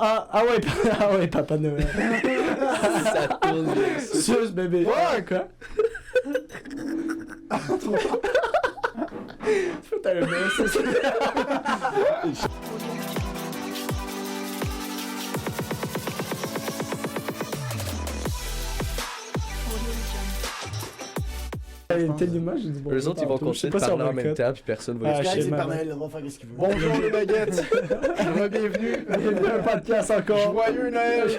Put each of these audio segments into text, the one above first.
Ah ouais, ah ouais, Papa Noël. Ça tourne. Sus bébé. Ouais, quoi? T'as un mess, ça. Il y a une telle image, j'ai dit bon. Eux autres, ils vont continuer de parler en même temps, puis personne va Ah, expliquer. je sais C'est pas. Père Noël, le droit de faire ce qu'il veut. Bonjour les baguettes! Bienvenue! Bienvenue à un podcast encore. Joyeux Noël! Ça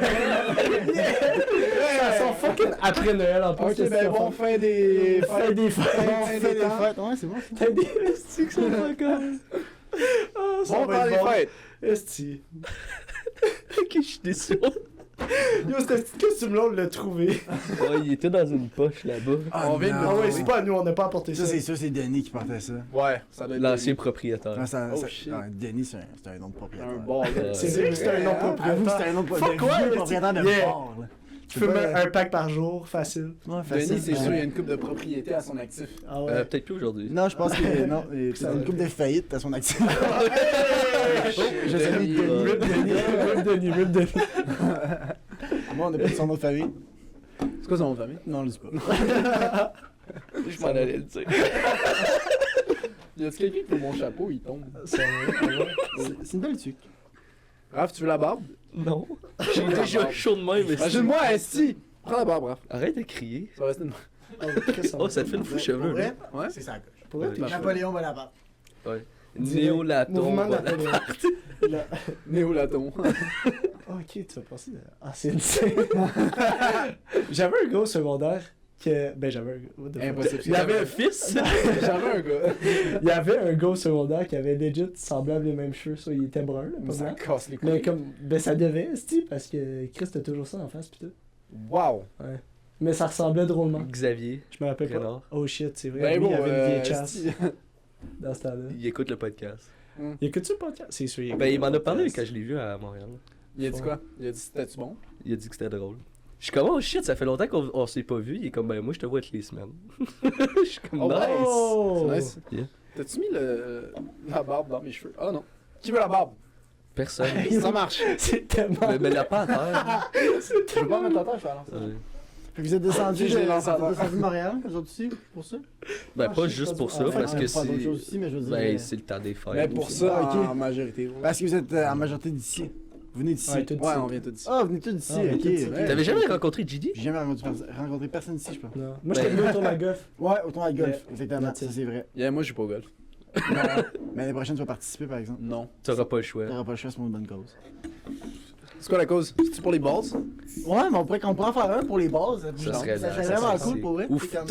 sent fucking après Noël en plus. Ok, ben bon, fin des Fin des fêtes. On fin fait des des temps. fêtes, ouais, c'est bon. T'as des esti que ça va encore. Ah, ça Bon va temps être des bon. fêtes! Esti. Ok, je suis déçu. Yo, ce petit costume-là, on l'a trouvé. Ouais, il était dans une poche là-bas. On vient de Ah ouais, le c'est pas à nous, on n'a pas apporté ça. Ça, c'est Denis qui portait ça. Ouais, ça doit être L'ancien propriétaire. Ah, ça, Oh, ça- shit. ah, Denis, c'est un nom de propriétaire. un bon. C'est vrai que c'est un nom Avoue que propriétaire. c'est un nom de Fuck ouais, vieux esti. propriétaire de Yeah. bar, là. Tu peux mettre un pack par jour, facile. Ouais, Denis, c'est ouais. sûr, il y a une coupe de propriété à son actif. Ah ouais. Peut-être plus aujourd'hui. Non, je pense que non. C'est une coupe de faillite à son actif. Je salue Denis, Denis. Rip Denis, Rip Denis. Moi, on a pas son nom de famille. C'est quoi son nom de famille? Non, on le dit pas. Je m'en allais le dire. Y a-tu quelqu'un qui fait mon chapeau, il tombe? C'est une belle tuque. Raph, tu veux la barbe? Non. J'ai déjà chaud de même, mais Imagine-moi, Esti! Prends la barbe, Raph. Arrête de crier. Ça va rester une... Oh, ça te fait une fou cheveux, là. Ouais? C'est ça. Pour vrai, Ouais. t'es Napoléon va la barbe. Néo-laton. Mouvement voilà. Napoléon. Là. Néo-laton. Ok, tu vas passer de... Ah, c'est une scène. J'avais un gars au secondaire que... Ben, j'avais un gars... What the fuck? Impossible. Il avait un fils. J'avais un gars. Il y avait un gars au secondaire qui avait legit semblable les mêmes cheveux, ça, il était brun, là, pas Ça blanc. casse les couilles. Mais comme... Ben, ça devait, style, parce que Chris a toujours ça en face, pis tout. Wow! Ouais. Mais ça ressemblait drôlement. Xavier. Je me rappelle pas. Renard. Oh shit, c'est vrai. Ben Lui, bon, il avait une vieille chasse Esti. dans ce temps-là. Il écoute le podcast. Il écoute-tu le podcast? C'est sûr. Ben, il m'en a parlé podcast. quand je l'ai vu à Montréal. Il a dit quoi? Il a dit c'était-tu bon? Il a dit que c'était drôle. Je suis comme, oh shit, ça fait longtemps qu'on s'est pas vu. Il est comme, ben moi je te vois toutes les semaines. Je suis comme, Oh, nice. Oh! C'est nice. Yeah. T'as-tu mis la barbe dans mes cheveux? Ah non. Qui veut la barbe? Personne. Ça marche. C'est tellement... Mais la pas à terre. Je veux pas mettre ta tâche, je vais lancer. Fait que vous êtes descendu Je l'ai lancé à terre. de Montréal, vous autres aussi, pour ça? Ben Ah, pas je sais juste pas pour du- ça, ah, parce Ouais, que pas d'autres c'est. choses aussi, mais je veux dire. Ben c'est le temps des fêtes. Mais pour aussi. ça, Ah, ok. en majorité. Ouais, Parce que vous êtes en majorité d'ici. Vous venez d'ici. Ouais, tout ouais on vient tout d'ici. Ah, vous venez tous d'ici, Ah, on vient ok. tous d'ici. ok. T'avais jamais rencontré GD? J'ai jamais rencontré personne ici, je pense. Non. Moi, j'étais Ben- venu autour de la golf. Ouais, autant à golf, Yeah. exactement, That's ça it. c'est vrai. Yeah, moi, je joue pas au golf. Non, mais l'année prochaine, tu vas participer par exemple. Non. T'auras pas le choix. T'auras pas le choix, c'est pour une bonne cause. C'est quoi la cause? C'est-tu pour les balls? Ouais, mais on pourrait en faire un pour les bases. Ça serait ça nice, serait ça vraiment serait cool pour vrai. Ou C'est comme,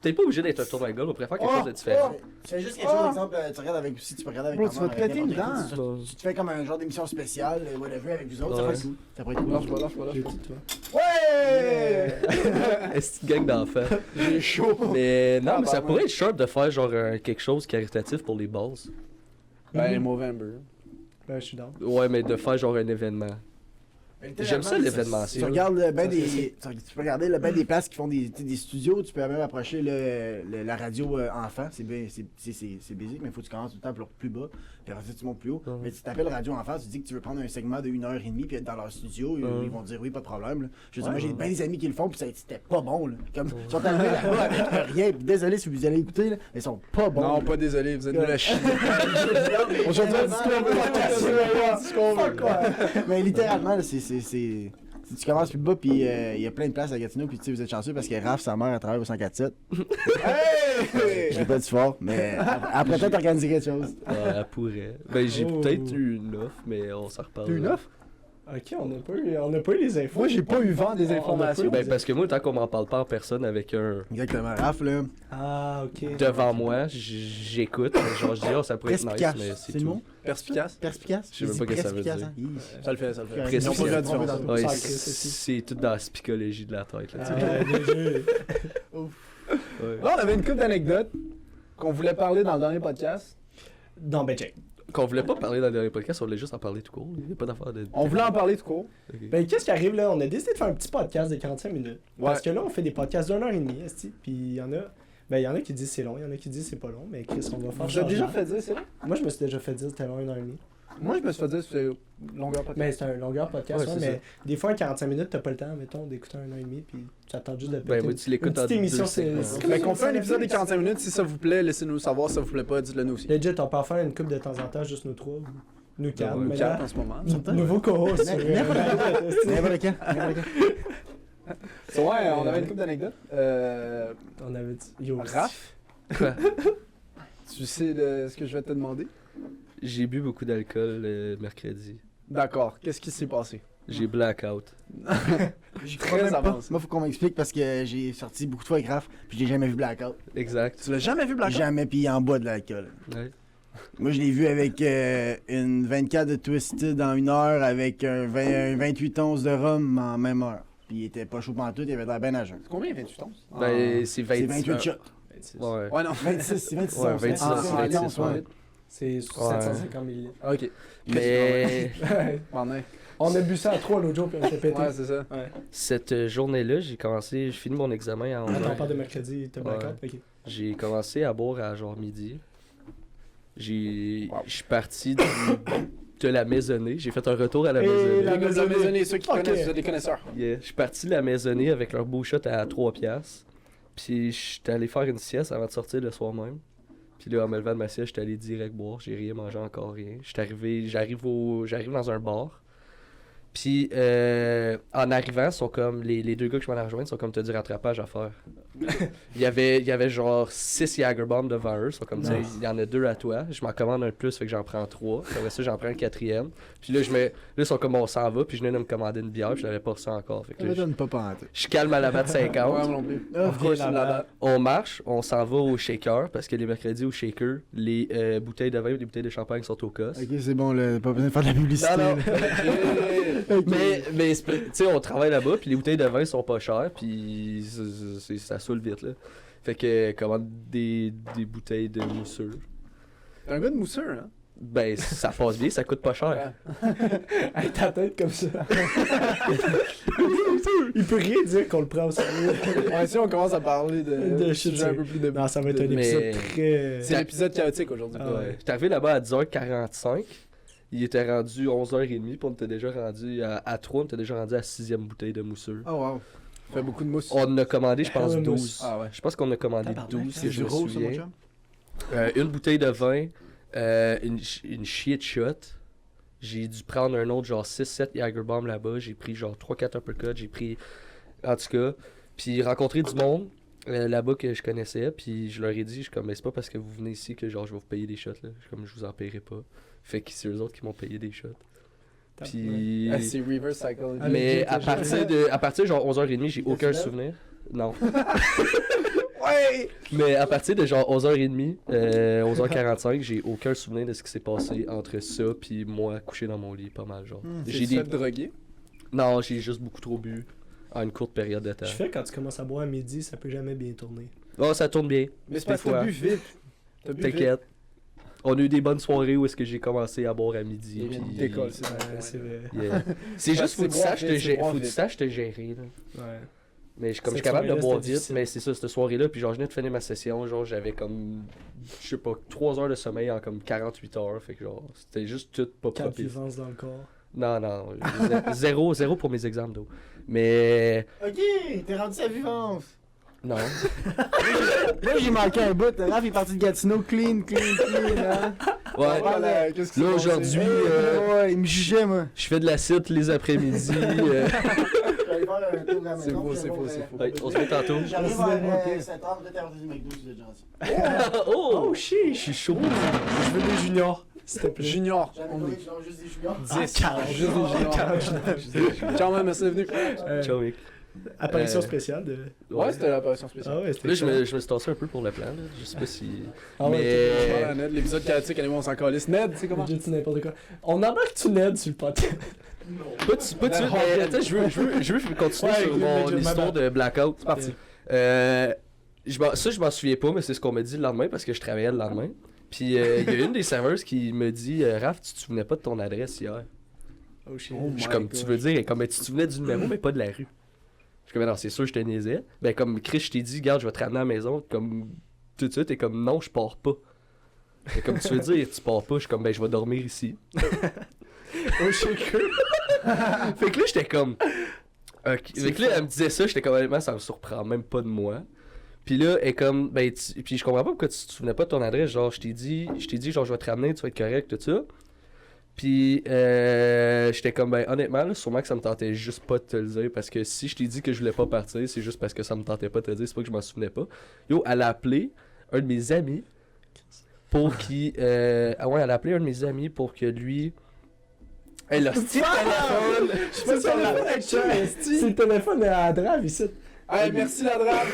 t'es pas obligé d'être un tournoi de golf, on préfère quelque Oh, chose de différent. Tu fais juste quelque chose, exemple, tu regardes avec aussi, tu peux regarder avec Bro, ta tu mère, vas te avec péter une n'importe qui. dent. Tu te fais comme un genre d'émission spéciale, whatever, avec vous autres, ça Ouais. pourrait être cool. Ça pourrait être cool. Lâche pas, lâche pas, lâche J'ai pas. dit, toi. Ouais! Est-ce gang d'enfants? J'ai chaud. Mais non, mais ça Ah, pourrait être sharp de faire genre quelque chose caritatif pour les balls. Ben, Movember. Ben, je suis down. Ouais, mais de faire genre un événement. J'aime ça, l'événementiel. Tu regardes le ben Ça, des. Tu peux regarder le ben des places qui font des studios, tu peux même approcher la radio enfant, c'est basic, mais il faut que tu commences tout le temps plus bas, puis après ça tu montes plus haut. Ouais. Mais tu t'appelles radio enfant, tu dis que tu veux prendre un segment de 1h30 puis être dans leur studio, ils vont te dire oui, pas de problème. Là. Je veux dire, moi j'ai bien des amis qui le font, puis c'était pas bon. Là. Comme, ils sont arrivés là-bas avec rien, puis désolé si vous allez écouter, là, mais ils sont pas bons. Non, là. pas désolé, vous êtes Ouais. de la chine. Aujourd'hui, Fuck quoi. Mais littéralement, là, tu commences plus bas, puis il y a plein de places à Gatineau, puis tu sais, vous êtes chanceux parce que Raph, sa mère, elle travaille au 147. Je l'ai pas dit fort, mais après peut-être organiser quelque chose. Ouais, elle pourrait. Ben, j'ai Oh. peut-être eu une offre, mais on s'en reparle. Une offre? Ok, on n'a pas eu les infos. Moi, j'ai pas eu vent des On a informations. pas Ben, parce que moi, tant qu'on m'en parle pas en personne avec un. Exactement. Raph, là, Ah, ok. Devant moi, j'écoute. Genre, je dis, oh, ça pourrait être nice, perspicace. mais C'est c'est le tout. mot? Perspicace? Perspicace? Je sais même pas ce que ça veut dire. Ça le fait, ça le fait. Presque. Ils ont pas vu la différence. Ouais, Sacré, c'est tout dans la psychologie de la tête, là, tu sais. Ah, déjà. Ouais. Là, on avait une couple d'anecdotes qu'on voulait parler dans le dernier podcast. Non, ben, check. Qu'on voulait pas parler dans le dernier podcast, on voulait juste en parler tout court. Il n'y a pas d'affaire de. On voulait en parler tout court. Ok. Ben, qu'est-ce qui arrive là? On a décidé de faire un petit podcast de 45 minutes. Parce que là, on fait des podcasts d'1h30, esti. Puis il y en a. Ben, il y en a qui disent c'est long, il y en a qui disent c'est pas long. Mais Chris, on va faire. Vous avez déjà changement. fait dire, c'est là? Moi, je me suis déjà fait dire c'était long 1h30. Moi, je me suis fait dire que c'était longueur podcast. Mais c'est un longueur podcast, Ouais, ouais, c'est mais des fois, en 45 minutes, t'as pas le temps, mettons, d'écouter un an et demi, puis tu attends juste de péter. Ben, moi, tu l'écoutes une petite en émission, 2 c'est segments. c'est Mais comme qu'on fait un épisode de Netflix. 45 minutes, si ça vous plaît, laissez-nous savoir. Si ça vous plaît pas, dites-le nous aussi. Legit, on peut en faire une coupe de temps en temps, juste nous trois. ou Nous quatre. ouais, mais Cap là, en ce moment. nouveau co-host. sur, N'importe quand. Ouais, on avait une couple d'anecdotes. On avait dit. Yo, Raph, Quoi? tu sais ce que je vais te demander? J'ai bu beaucoup d'alcool mercredi. D'accord. Qu'est-ce qui s'est passé? J'ai blackout. J'y Très crois même pas. avancé. Moi, faut qu'on m'explique parce que j'ai sorti beaucoup de fois avec Raph, puis j'ai jamais vu Blackout. Exact. Tu l'as jamais vu Blackout? Jamais, puis en bois de l'alcool. Ouais. Moi, je l'ai vu avec une 24 de Twisted en 1 heure, avec un 28 onces de rhum en même heure. Puis il était pas chaud pantoute, il avait de la ben à jeun. C'est combien 28 onces? Ben, c'est 20. C'est 28 shots. Ouais. Ouais, non. 26, c'est 26 Ouais, onces. 26 hein. onces, Ah, 26, non, c'est ouais. C'est 750 millilitres. Ok. Mais Pendant. On a bu ça à 3 l'autre jour, puis on s'est pété. Ouais, c'est ça. Ouais. cette journée-là, j'ai finis mon examen à 11h. Attends, on parle de mercredi, t'as blackout? Ok. J'ai commencé à boire à genre midi. Wow. Je suis parti de la maisonnée. J'ai fait un retour à la Et maisonnée. la Les gars de la maisonnée. maisonnée, ceux qui Ok. connaissent, vous êtes des connaisseurs. Yeah. Je suis parti de la maisonnée avec leur beau shot à 3 piastres. Puis j'étais allé faire une sieste avant de sortir le soir même. Puis là, en me levant de ma sieste, j'étais allé direct boire. J'ai rien mangé, encore rien. J'arrive dans un bar. Puis en arrivant, ils sont comme les deux gars que je m'en ai rejoindre sont comme t'as du rattrapage à faire. il y avait genre 6 Jagerbomb devant eux. Ils sont comme, Nice. il y en a 2 à toi. Je m'en commande un de plus, fait que j'en prends 3. Après ça, j'en prends un 4e. Puis là, ils sont comme on s'en va. Puis je venais de me commander une bière. Puis je l'avais pas reçu encore. Fait que Ça là, me donne pas pantoute. je calme à la batte Ouais, 50. moi non plus. Ah, Of course, la c'est la batte. batte. On marche, on s'en va au shaker. Parce que les mercredis au shaker, les bouteilles de vin et les bouteilles de champagne sont au cost. Ok, c'est bon, là, pas besoin de faire de la publicité. Non, non. là. Ok. Mais tu sais, on travaille là-bas, puis les bouteilles de vin sont pas chères, puis ça saoule vite, là. Fait que commande des bouteilles de mousseux. T'es un gars de mousseur, hein? Ben, ça passe bien, ça coûte pas cher. Hey, ta tête comme ça. Il peut rien dire qu'on le prend au sérieux. Ouais, si on commence à parler De de shit, sujets un peu plus de... Non, ça va être un Mais- épisode très. C'est l'épisode chaotique aujourd'hui. Ah ouais. Ouais. J'étais arrivé là-bas à 10h45. Il était rendu 11h30, puis on était déjà rendu à 3, on était déjà rendu à la 6e bouteille de mousseux. Oh, wow. Fait beaucoup de mousse. On en a commandé, je pense, Hell of 12. mousse. Ah ouais. Je pense qu'on a commandé Tabarnak, 12, c'est si je du me rose, ça, mon souviens. chum? Une bouteille de vin, une shit shot. J'ai dû prendre un autre genre 6-7 Jagerbomb là-bas. J'ai pris genre 3-4 uppercuts. J'ai pris, en tout cas, puis rencontré du monde là-bas que je connaissais. Puis je leur ai dit, je suis comme, mais c'est pas parce que vous venez ici que genre je vais vous payer des shots. Là. Je suis comme, je vous en paierai pas. Fait que c'est eux autres qui m'ont payé des shots. Puis... Ah, c'est reverse psychology. Ah, Mais ok, à partir de genre 11h30, j'ai aucun souvenir. Non. Ouais! Mais à partir de genre 11h30, 11h45, j'ai aucun souvenir de ce qui s'est passé entre ça puis moi couché dans mon lit pas mal genre. J'ai J'ai fait des... droguer. Non, j'ai juste beaucoup trop bu en une courte période de temps. Je fais quand tu commences à boire à midi, ça peut jamais bien tourner. Oh, ça tourne bien. Mais c'est Des parce que t'as fois. bu vite. T'as bu vite. T'inquiète. On a eu des bonnes soirées où est-ce que j'ai commencé à boire à midi. Il vient de puis- décoller, c'est Ouais, bon. c'est vrai. Yeah. C'est juste, faut c'est que tu boire saches vite, te c'est boire faut que tu vite. saches te gérer. Là. Ouais. Mais comme je suis Cette capable de soirée-là, boire c'était vite, difficile. mais c'est ça, cette soirée-là, puis genre je venais de finir ma session, genre j'avais comme, je sais pas, 3 heures de sommeil en comme 48 heures, fait que genre, c'était juste tout pas Quand tu propice. vence dans le corps. Non, zéro pour mes examens d'eau. Mais, Ok, t'es rendu sa vivance. non. Là, j'ai manqué un bout. Raph est parti de Gatineau clean, hein. Ouais, Voilà, qu'est-ce qui là s'est passé? aujourd'hui, Ouais, il me jugeait, moi. je fais de la cite les après-midi. C'est faux, c'est faux, c'est faux. Ouais, on se fait tantôt. J'arrive à, à 7h, peut-être avoir des McDo, si vous êtes gentil. Oh, shit, je suis chaud. Je veux des juniors, s'il te plaît. Junior. J'avais On pas est dit juste des juniors. 10. 40. Juste des juniors. Ciao, man, merci d'être venu. Ciao, mec. Apparition Euh, spéciale de. Ouais, c'était l'apparition spéciale. Ah ouais, c'était Là, excellent. je me suis tassé un peu pour le plan, là. Je sais pas si. Ah ouais, mais. Voilà, Ned, l'épisode chaotique, allez, on s'en calisse. Ned, tu sais comment? J'ai dit n'importe quoi. On embarque-tu Ned sur le podcast? Pas de suite, mais attends, je veux continuer Ouais, sur ok, mon Major, histoire ma de blackout. C'est parti. Je m'en souviens pas, mais c'est ce qu'on m'a dit le lendemain parce que je travaillais le lendemain. Puis il y a une des serveuses qui me dit Raph, tu te souvenais pas de ton adresse hier? Oh shit. Oh Je suis my comme, God. tu veux dire, et comme, mais tu te souvenais du numéro, mais pas de la rue. Je suis comme, non, c'est sûr, je te niaisais. Ben, comme Chris, je t'ai dit, regarde, je vais te ramener à la maison. Comme, tout de suite, et comme, non, je pars pas. Et comme tu veux dire, tu pars pas, je suis comme, ben je vais dormir ici. Au shaker. Fait que là, j'étais comme. Ok. Fait que là, elle me disait ça, j'étais comme, honnêtement, ça me surprend même pas de moi. Puis là, elle est comme, ben, puis je comprends pas pourquoi tu te souvenais pas de ton adresse. Genre, je t'ai dit, genre, je vais te ramener, tu vas être correct, tout ça. Puis, j'étais comme, ben, honnêtement, là, sûrement que ça me tentait juste pas de te le dire. Parce que si je t'ai dit que je voulais pas partir, c'est juste parce que ça me tentait pas de te le dire. C'est pas que je m'en souvenais pas. Yo, elle a appelé un de mes amis pour qu'il. Ah ouais, elle a appelé un de mes amis pour que lui. Elle a stick téléphone! Je sais pas si on l'a fait, c'est le téléphone à Drave ici. Hey, merci la drape!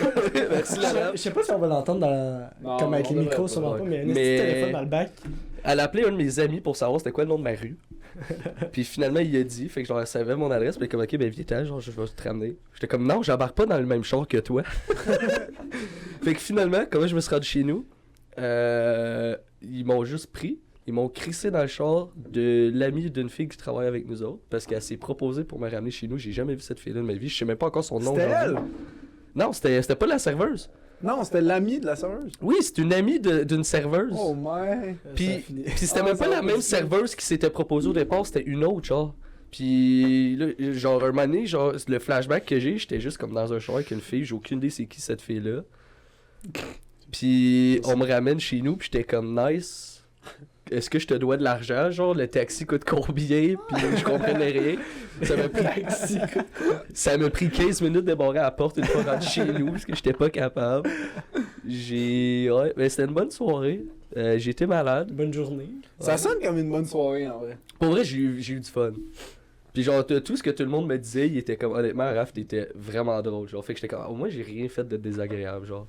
Merci la Je sais pas si on va l'entendre dans Non, comme avec on les devrait micros, pas, sûrement ouais. pas, mais il y a un Mais- petit téléphone dans le bac. Elle a appelé un de mes amis pour savoir c'était quoi le nom de ma rue. Puis finalement, il a dit, fait que genre, elle savait mon adresse, puis comme, ok, ben viens, genre, je vais te ramener. J'étais comme, non, j'embarque pas dans le même char que toi. Fait que finalement, comment je me suis rendu chez nous, ils m'ont juste pris, ils m'ont crissé dans le char de l'ami d'une fille qui travaille avec nous autres, parce qu'elle s'est proposée pour me ramener chez nous. J'ai jamais vu cette fille-là de ma vie, je sais même pas encore son nom. C'était aujourd'hui. elle? Non, c'était pas la serveuse. Non, c'était l'ami de la serveuse. Oui, c'est une amie d'une serveuse. Oh my. Puis c'était Ah, même ça pas va la même aussi. serveuse qui s'était proposée au départ, c'était une autre, genre. Puis là, genre, un moment donné, genre, le flashback que j'ai, j'étais juste comme dans un char avec une fille, j'ai aucune idée c'est qui cette fille-là. Puis on me ramène chez nous, puis j'étais comme nice. Est-ce que je te dois de l'argent? Genre, le taxi coûte combien? Puis je comprenais rien. Ça m'a pris 15 minutes de barrer à la porte une fois rentré chez nous, parce que j'étais pas capable. Ouais, mais c'était une bonne soirée. J'étais malade. Bonne journée. Ça sonne comme une bonne soirée en vrai. Pour vrai, j'ai eu du fun. Puis genre, tout ce que tout le monde me disait, il était comme, honnêtement, Raph, t'étais vraiment drôle. Genre, fait que j'étais comme, au moins, j'ai rien fait de désagréable, genre.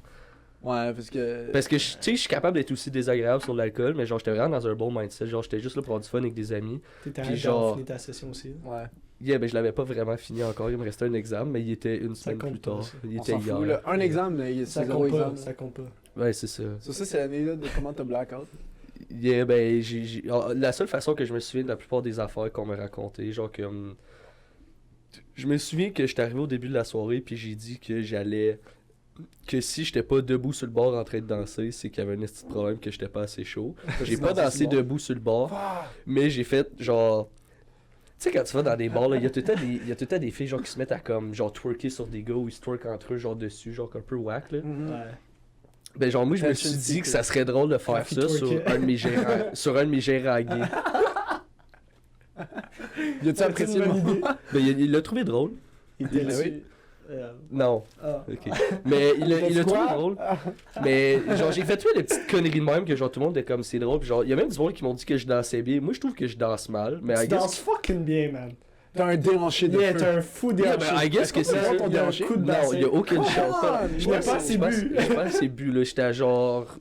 Ouais, parce que. Parce que, tu sais, je suis capable d'être aussi désagréable sur l'alcool, mais genre, j'étais vraiment dans un bon mindset. Genre, j'étais juste là pour avoir du fun avec des amis. T'étais Puis arrêté genre- d'avoir fini ta session aussi. Ouais. Yeah, ben, je l'avais pas vraiment fini encore. Il me restait un examen, mais il était une Ça semaine compte plus pas, tard. ça. Il On était s'en hier. fout, là. Un examen, mais Ça c'est zéro compte pas, examen. ça compte pas. Ouais, c'est ça. Ça, c'est l'anecdote de comment t'as blackout. Yeah, ben, la seule façon que je me souviens de la plupart des affaires qu'on m'a racontées, genre que. Je me souviens que j'étais arrivé au début de la soirée, puis j'ai dit que j'allais. Que si j'étais pas debout sur le bord en train de danser, c'est qu'il y avait un petit problème que j'étais pas assez chaud. J'ai pas dansé debout sur le bord, mais j'ai fait genre. Tu sais, quand tu vas dans des bars, il y a tout le temps des filles genre, qui se mettent à comme genre twerker sur des gars ou ils se twerk entre eux, genre dessus, genre un peu whack là. Mhm. Ouais. Ben genre moi je me Fashion suis dit secret. que ça serait drôle de faire Rafi ça sur twerkait. un de mes gérants, sur un de mes gérants gays. Y a-tu apprécié le bonne moment? idée. Ben il l'a trouvé drôle. Il était Ben dessus. oui. Non. Ah. Ok. Mais il l'a trouvé Quoi? drôle. Mais genre j'ai fait toutes les petites conneries de même que genre tout le monde était comme c'est drôle. Puis genre il y a même du monde qui m'ont dit que je dansais bien. Moi je trouve que je danse mal. Mais Tu I guess. danses fucking bien, man. T'as un déhanché de Yeah, feu. t'es un fou Yeah, déhanché. ben, I guess que c'est ça. Il y a un coup de Non, bassin. il y a aucune chance. Je n'ai pas assez Je pense bu. que c'est bu là. J'étais à genre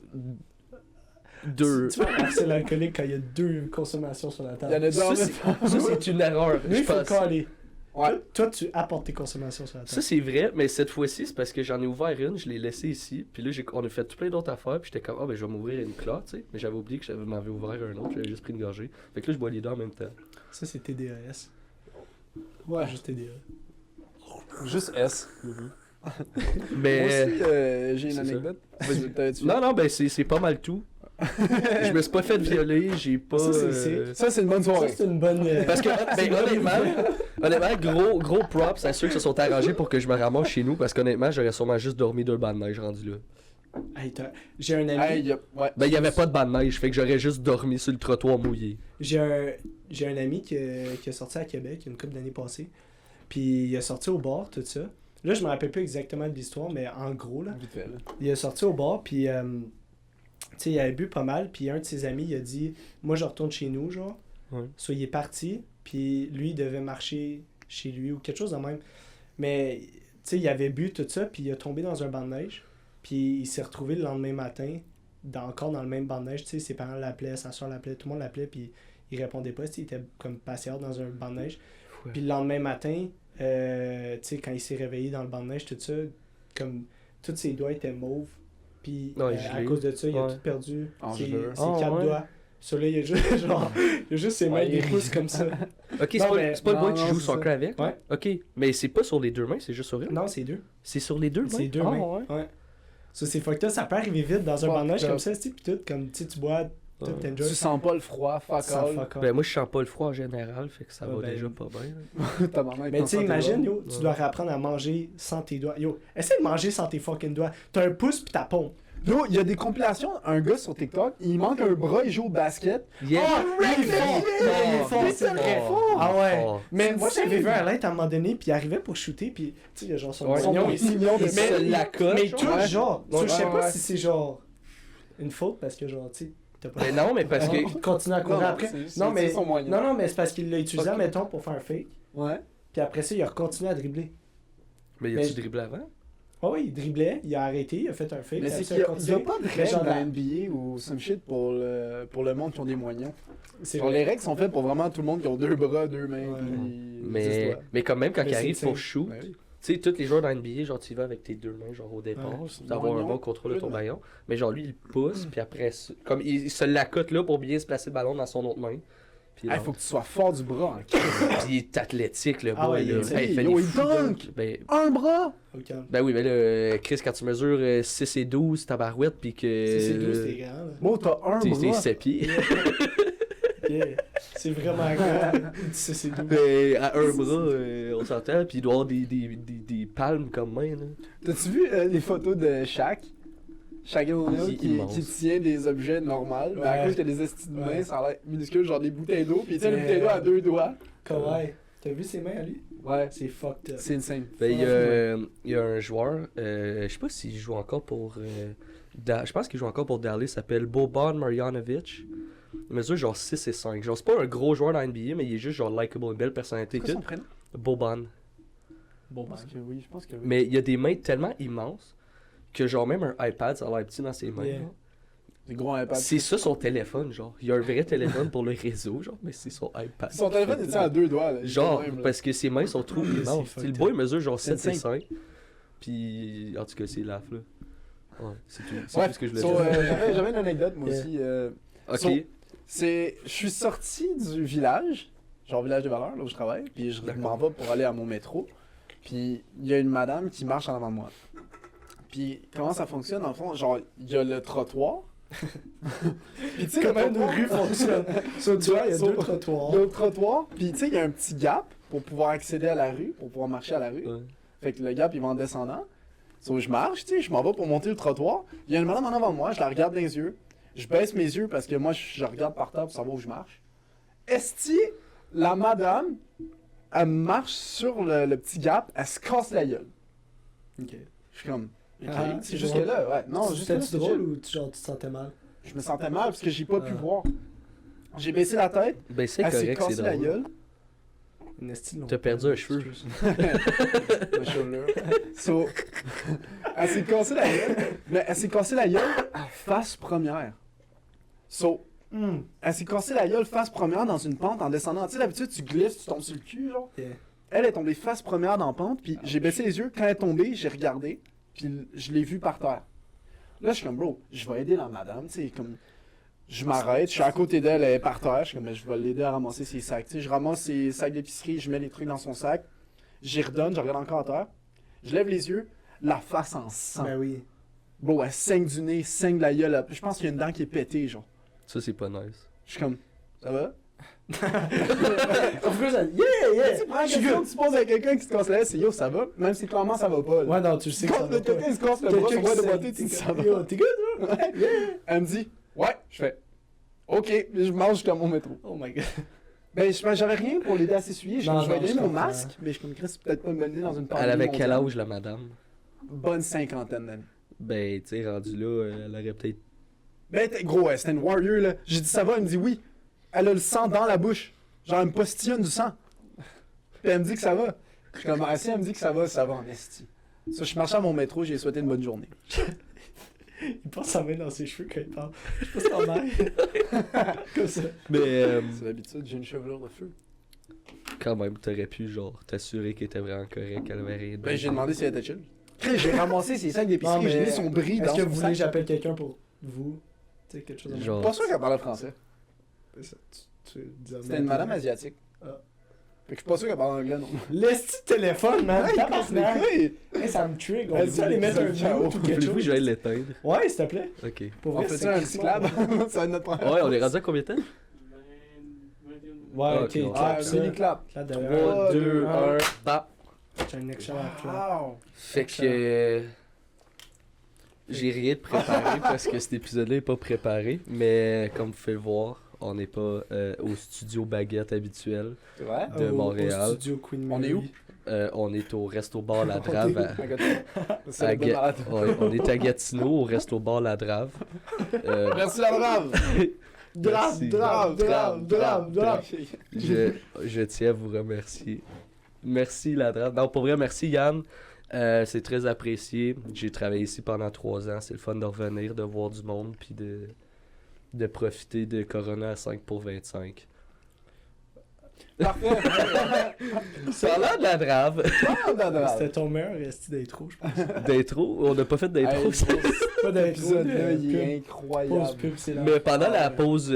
2. Tu vois, c'est l'alcoolique quand il y a 2 consommations sur la Y en table. a deux en Ça même temps. c'est une erreur. Lui, Je il faut le pense. caler. Ouais. Toi, tu apportes tes consommations sur la Ça table. c'est vrai, mais cette fois-ci c'est parce que j'en ai ouvert une, je l'ai laissée ici, puis là on a fait tout plein d'autres affaires, puis j'étais comme ben je vais m'ouvrir une clotte, tu sais, mais j'avais oublié que j'avais m'avais ouvert un autre, j'avais juste pris une gorgée. Fait que là je bois les deux en même temps. Ça, c'est TDAS. Ouais. Juste TDA. Juste S. Mais Moi aussi, j'ai une c'est anecdote. Vas-y, t'as-tu- non ben c'est pas mal tout. Je me suis pas fait violer, j'ai pas Ça, c'est- Ça, c'est une bonne Ça, soirée. c'est une bonne. parce que ben, honnêtement, gros props à ceux qui se sont arrangés pour que je me ramasse chez nous parce qu'honnêtement, j'aurais sûrement juste dormi 2 bancs de neige rendu là. Hey, j'ai un ami. Hey, ouais. Ben il y avait pas de bancs de neige, fait que j'aurais juste dormi sur le trottoir mouillé. J'ai un ami qui est sorti à Québec une couple d'années passées. Puis il est sorti au bar, tout ça. Là, je me rappelle plus exactement de l'histoire, mais en gros, là, Vite fait, là. il est sorti au bar, puis tu sais, il avait bu pas mal. Puis un de ses amis, il a dit moi, je retourne chez nous, genre. Ouais. Soit il est parti, puis lui, il devait marcher chez lui ou quelque chose de même. Mais tu sais, il avait bu tout ça, puis il est tombé dans un banc de neige. Puis il s'est retrouvé le lendemain matin, encore dans le même banc de neige. Tu sais, ses parents l'appelaient, sa soeur l'appelait, tout le monde l'appelait, puis il répondait pas. Tu sais, il était comme patient dans un banc de neige. Ouais. Puis le lendemain matin, tu sais, quand il s'est réveillé dans le banc de neige, tout ça, comme tous ses doigts étaient mauves. Puis Ouais, à gelé. cause de ça, il a Ouais. tout perdu. En Ses gelure. 4 ouais. doigts. Celui-là, il a juste, genre, il a juste ses mains Ouais, des il- pouces comme ça. Ok, c'est Non, pas, mais- c'est pas le boy non, qui non, joue c'est soccer ça. avec? Ouais. Ok, mais c'est pas sur les 2 mains, c'est juste sur une? Non, c'est 2. C'est sur les 2 mains? C'est 2 Ah, mains. ouais. Ouais. Ça, c'est fucked up. Ça peut arriver vite dans un banc de neige Fucked comme up. ça, tu sais, pis tout, comme, tu sais, tu bois Toi, Ouais. t'enjoy. Tu sens pas le froid, fuck Sans all. fuck off. Ben moi je sens pas le froid en général, fait que ça Ouais, va ben, déjà pas bien. Là. Ta maman, elle Mais tu sais, pense à tes imagine, doigts. yo, tu Ouais. dois réapprendre à manger sans tes doigts. Yo, essaie de manger sans tes fucking doigts. T'as un pouce pis ta pompe. Yo, il y a des compilations, un gars sur TikTok, il manque un bras, il joue au basket. Yeah! il est fort! Il est fort, c'est vrai. Ah ouais. Mais C'est moi, insane. j'avais vu un light à un moment donné, puis il arrivait pour shooter, puis tu sais, il y a genre son Ouais, moignon son ici. mignon de Mais- se la coche, Mais genre. tout, Ouais. genre. Ouais, Je sais ouais, pas ouais. si c'est genre une faute, parce que genre, tu sais, t'as pas. Mais non, mais parce que. Continue à courir après. Non, mais. son moyen. Non, non, mais c'est parce qu'il l'a utilisé, Ok. mettons, pour faire un fake. Ouais. Puis après ça, il a continué à dribbler. Mais y Mais- a-tu dribblé avant? Ah oui, il driblait, il a arrêté, il a fait un fake. Mais après c'est ça, qu'il il y a continué. pas de Mais règles genre, dans la NBA ou some shit pour le monde qui ont des moignons. c'est Genre, vrai. les règles sont faites pour vraiment tout le monde qui ont 2 bras, 2 mains. Ouais. puis Mais, 10 doigts. mais quand même, quand Mais il c'est arrive pour insane. shoot, Ben oui. tu sais, tous les joueurs dans NBA, genre, tu y vas avec tes 2 mains, genre, au départ, Ouais. pour avoir un Moignon, bon contrôle de une ton main. ballon. Mais genre, lui, il pousse, puis après, comme il se l'accote là pour bien se placer le ballon dans son autre main. Puis Il faut que tu sois fort du bras. Hein. puis il est athlétique, le Ah boy, ouais, il là. est- Hey, il fait yo, des il fous dunk! dunks. Ben, Un bras! Au calme. ben oui, mais là, Chris, quand tu mesures 6 et 12, tabarouette, puis que. C'est 12, t'es grand, là. Bon, t'as un T'es bras. 7 pieds. Yeah. C'est vraiment grand. C'est 12. Mais à un bras, on s'entend, puis il doit avoir des palmes comme main, là. T'as-tu vu les photos de Shaq? Shaq O'Neal Il est qui immense. tient des objets normaux, mais à Ouais. cause qu'il y a des estis de mains, Ouais. ça a l'air minuscule, genre des bouteilles d'eau, puis il tient les Ouais. bouteilles d'eau à 2 doigts. Kawhi. T'as vu ses mains à lui? Ouais, C'est fucked up. c'est insane. Ben, il y a un joueur, je sais pas s'il joue encore pour. Je pense qu'il joue encore pour Dallas, il s'appelle Boban Marjanovic. Il mesure genre 6 et 5. Genre, c'est pas un gros joueur dans NBA, mais il est juste genre likable, une belle personnalité. C'est quoi son Tout. prénom? Boban. Bon, Je pense que oui, je pense que oui. Mais il y a des mains tellement immenses que genre même un iPad, ça a l'air petit dans ses mains. Yeah. genre. Des gros iPads. C'est ça son téléphone, genre. Il y a un vrai téléphone pour le réseau, genre, mais c'est son iPad. Son téléphone est à 2 doigts, là. Genre, Quand même, là. parce que ses mains sont trop C'est immenses. fucked Le up. boy mesure genre C'est 7 et insane. 5. Puis, en tout cas, c'est laf, là. Ouais, c'est tout. C'est Ouais, tout ce que je voulais so, dire. j'avais une anecdote, moi Yeah. aussi. Ok. so- je suis sorti du village, genre village de Valeurs, là où je travaille, puis je m'en vais pour aller à mon métro. Puis il y a une madame qui marche en avant de moi. Puis comment ça fonctionne, en fond? Genre, il y a le trottoir. Puis tu sais, Comment le nos trottoir- rues fonctionnent. Ça, tu vois, il y a So- deux Il y a trottoirs. le trottoir, puis tu sais, il y a un petit gap pour pouvoir accéder à la rue, pour pouvoir marcher à la rue. Ouais. Fait que le gap, il va en descendant. So, je marche, tu sais, je m'en vais pour monter le trottoir. Il y a une madame en avant de moi, je la regarde dans les yeux. Je baisse mes yeux parce que moi, je regarde par terre pour savoir où je marche. Esti, la madame, elle marche sur le petit gap, elle se casse la gueule. Ok. Je suis comme, ok, Ah, c'est c'est juste drôle. que là, ouais. Non, juste que là, C'était-tu c'est drôle chill. ou genre, tu te sentais mal? Je me sentais mal parce que j'ai pas pu Ah. voir. J'ai baissé la tête, Ben, c'est elle s'est correct, c'est cassée la drôle. gueule. Une estime T'as perdu un cheveu. Ma chevelure. So, elle s'est cassée la gueule, mais elle s'est cassée la gueule à face première. So, elle s'est cassée la gueule face première dans une pente en descendant. Tu sais, d'habitude, tu glisses, tu tombes sur le cul, genre. Yeah. Elle est tombée face première dans la pente, puis j'ai baissé les yeux. Quand elle est tombée, j'ai regardé, puis je l'ai vue par terre. Là, je suis comme, bro, je vais aider la madame, tu sais, comme... Je m'arrête, je suis à côté d'elle, elle est par terre, je suis comme, mais je vais l'aider à ramasser ses sacs. Tu sais, je ramasse ses sacs d'épicerie, je mets les trucs dans son sac, j'y redonne, je regarde encore à terre, je lève les yeux, la face en sang. Ben oui. Bro, elle saigne du nez, saigne de la gueule, je pense qu'il y a une dent qui est pétée, genre. Ça, c'est pas nice. Je suis comme, ça va? Of course, yeah! Tu prends la question, tu poses à quelqu'un qui se casse la gueule, c'est yo, ça va? Même si clairement ça va pas. là. Ouais, non, tu le sais que ça Quand va pas. quelqu'un se casse le bras, son bras de boîtier, tu dis ça va. Yo, t'es good, là? Ouais. Elle me dit, ouais, je fais, ok, je marche jusqu'à mon métro. Oh my god. Ben, j'avais rien pour l'aider à s'essuyer, Non, je vais non, donner je mon comprends. masque, mais je suis comme Chris, c'est peut-être pas une bonne idée dans une pandémie Elle avait quel mondiale. âge, la madame? Bonne cinquantaine d'années. Ben, tu sais, rendu là, elle aurait peut-être. Ben, gros, c'était une warrior, là. J'ai dit, ça va? Elle me dit, oui. Elle a le sang dans la bouche. Genre, elle me postillonne du sang. Puis elle me dit que ça va. Je suis comme, ah, si elle me dit que ça va en esti. Ça, je marchais à mon métro, j'ai souhaité une bonne journée. Il passe sa main dans ses cheveux quand il parle. Je sais pas si t'en mets. Comme ça. Mais, C'est l'habitude, j'ai une chevelure de feu. quand même, t'aurais pu, genre, t'assurer qu'elle était vraiment correcte, qu'elle avait rien de. Ben, j'ai demandé si elle était chill. Chris, j'ai ramassé ses sacs Non, d'épicerie, mais j'ai mis son bris dans Est-ce que son vous voulez que sac. j'appelle quelqu'un pour vous? Tu sais, quelque chose Genre. Pas sûr qu'elle parlait français. Tu disais C'était une madame asiatique. Fait que je suis pas sûr qu'elle parle anglais, non. L'esti de téléphone, man. Hey, Tabarnak. hey, Hey, ça me trigger. On Elle peut dit aller mettre un les mute ciao. ou quelque Voulez-vous que chose? j'aille l'éteindre? Ouais, s'il te plaît. Ok. Pour On vrai, fait c'est ça un crissement clap? bon. Ça va être notre première. Ouais, on est rendu à combien de temps? Ouais, Ah, ok. ok, on Clap ça. mini clap. Clap 3, derrière. 2, un. 1, bap. J'ai un excellent clap. Wow. Fait que. J'ai rien de préparé parce que cet épisode-là est pas préparé. Mais comme vous pouvez le voir, on n'est pas au studio baguette habituel C'est vrai? de Montréal. Au studio Queen On est où? Mary. On est au Resto Bar La Drave. C'est à le bon malade. Ouais, on est à Gatineau, au Resto Bar La Drave. Merci la brave. Merci. Drame. Je tiens à vous remercier. Merci La Drave. Non, pour vrai, merci Yann. C'est très apprécié. J'ai travaillé ici pendant 3 ans. C'est le fun de revenir, de voir du monde, puis de profiter de Corona à 5 pour 25. Parfait. Parlant de La Drave, C'était ton meilleur esti d'intro, je pense. d'intro, on n'a pas fait d'intro. Pas d'intro. L'épisode-là, il est Pause incroyable. pub, c'est là. Mais pendant la pause,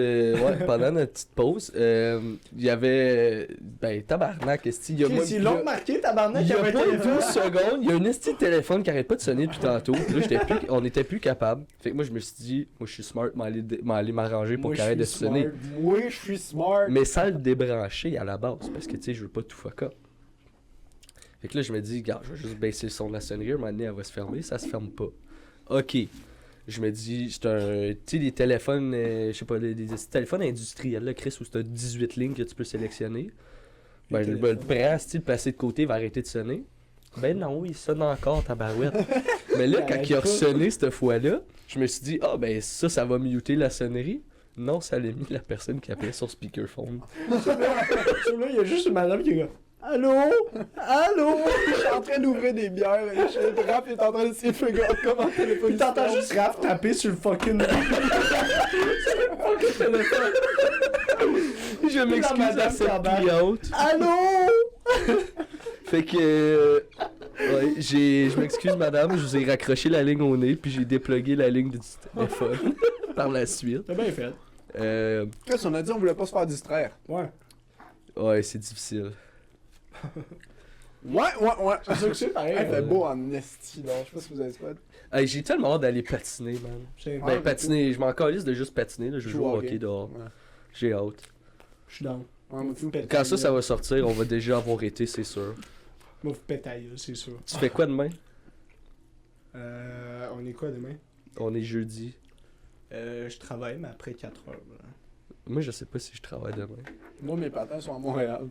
pendant notre petite pause, il y avait. Ben, tabarnak, esti. Il y a Ils l'ont remarqué, tabarnak, Il il y y a avait pas un 12 téléphone. secondes, il y a un esti de téléphone qui arrête pas de sonner depuis tantôt. Puis là, on était plus capable. Fait que moi, je me suis dit, moi, je suis smart, m'aller m'arranger pour Moi, qu'il arrête de je suis sonner. smart. Moi, je suis smart. Mais sans le débrancher à la base, parce que tu sais, je veux pas tout fuck up. Fait que là, je me dis, regarde, je vais juste baisser le son de la sonnerie, un moment donné, elle va se fermer, ça se ferme pas. Ok. Je me dis, c'est un. Tu sais, des téléphones, je sais pas, des téléphones industriels, là, Chris, où c'est 18 lignes que tu peux sélectionner. Ben, je me le prends, style, le passer de côté, il va arrêter de sonner. Ben non, il sonne encore, tabarouette. Mais là, quand il a ressonné cette fois-là, je me suis dit, ah, ben ça va muter la sonnerie. Non, ça l'a mis la personne qui appelait sur speakerphone. Sur là, il y a juste une madame qui est là. Allô? Allô? Je suis en train d'ouvrir des bières. Le rap est en train d'essayer de figure out comment le téléphone. Puis t'entends juste Raph taper sur le fucking. Je m'excuse à madame cette Tabac. cliente. Allô? Fait que. Ouais, je m'excuse, madame, je vous ai raccroché la ligne au nez, puis j'ai déplugué la ligne du téléphone par la suite. T'as bien fait. Qu'est-ce qu'on a dit? On voulait pas se faire distraire. Ouais. Ouais, c'est difficile. Ouais. C'est sûr que c'est pareil. Il fait beau en esti, là. Je sais pas si vous avez fait. Hey, j'ai tellement hâte d'aller patiner, man. J'ai- Ouais. Ben, patiner, je m'en calisse de juste patiner, là, je joue au hockey dehors. Ouais. J'ai hâte. Je suis down. Ouais, moi, tout. Quand ça va sortir, on va déjà avoir été, c'est sûr. Moi, vous pétaille, c'est sûr. Tu fais quoi demain? On est quoi demain? On est jeudi. Je travaille, mais après 4 heures. Là. Moi, je sais pas si je travaille demain. Moi, mes patins sont à Montréal.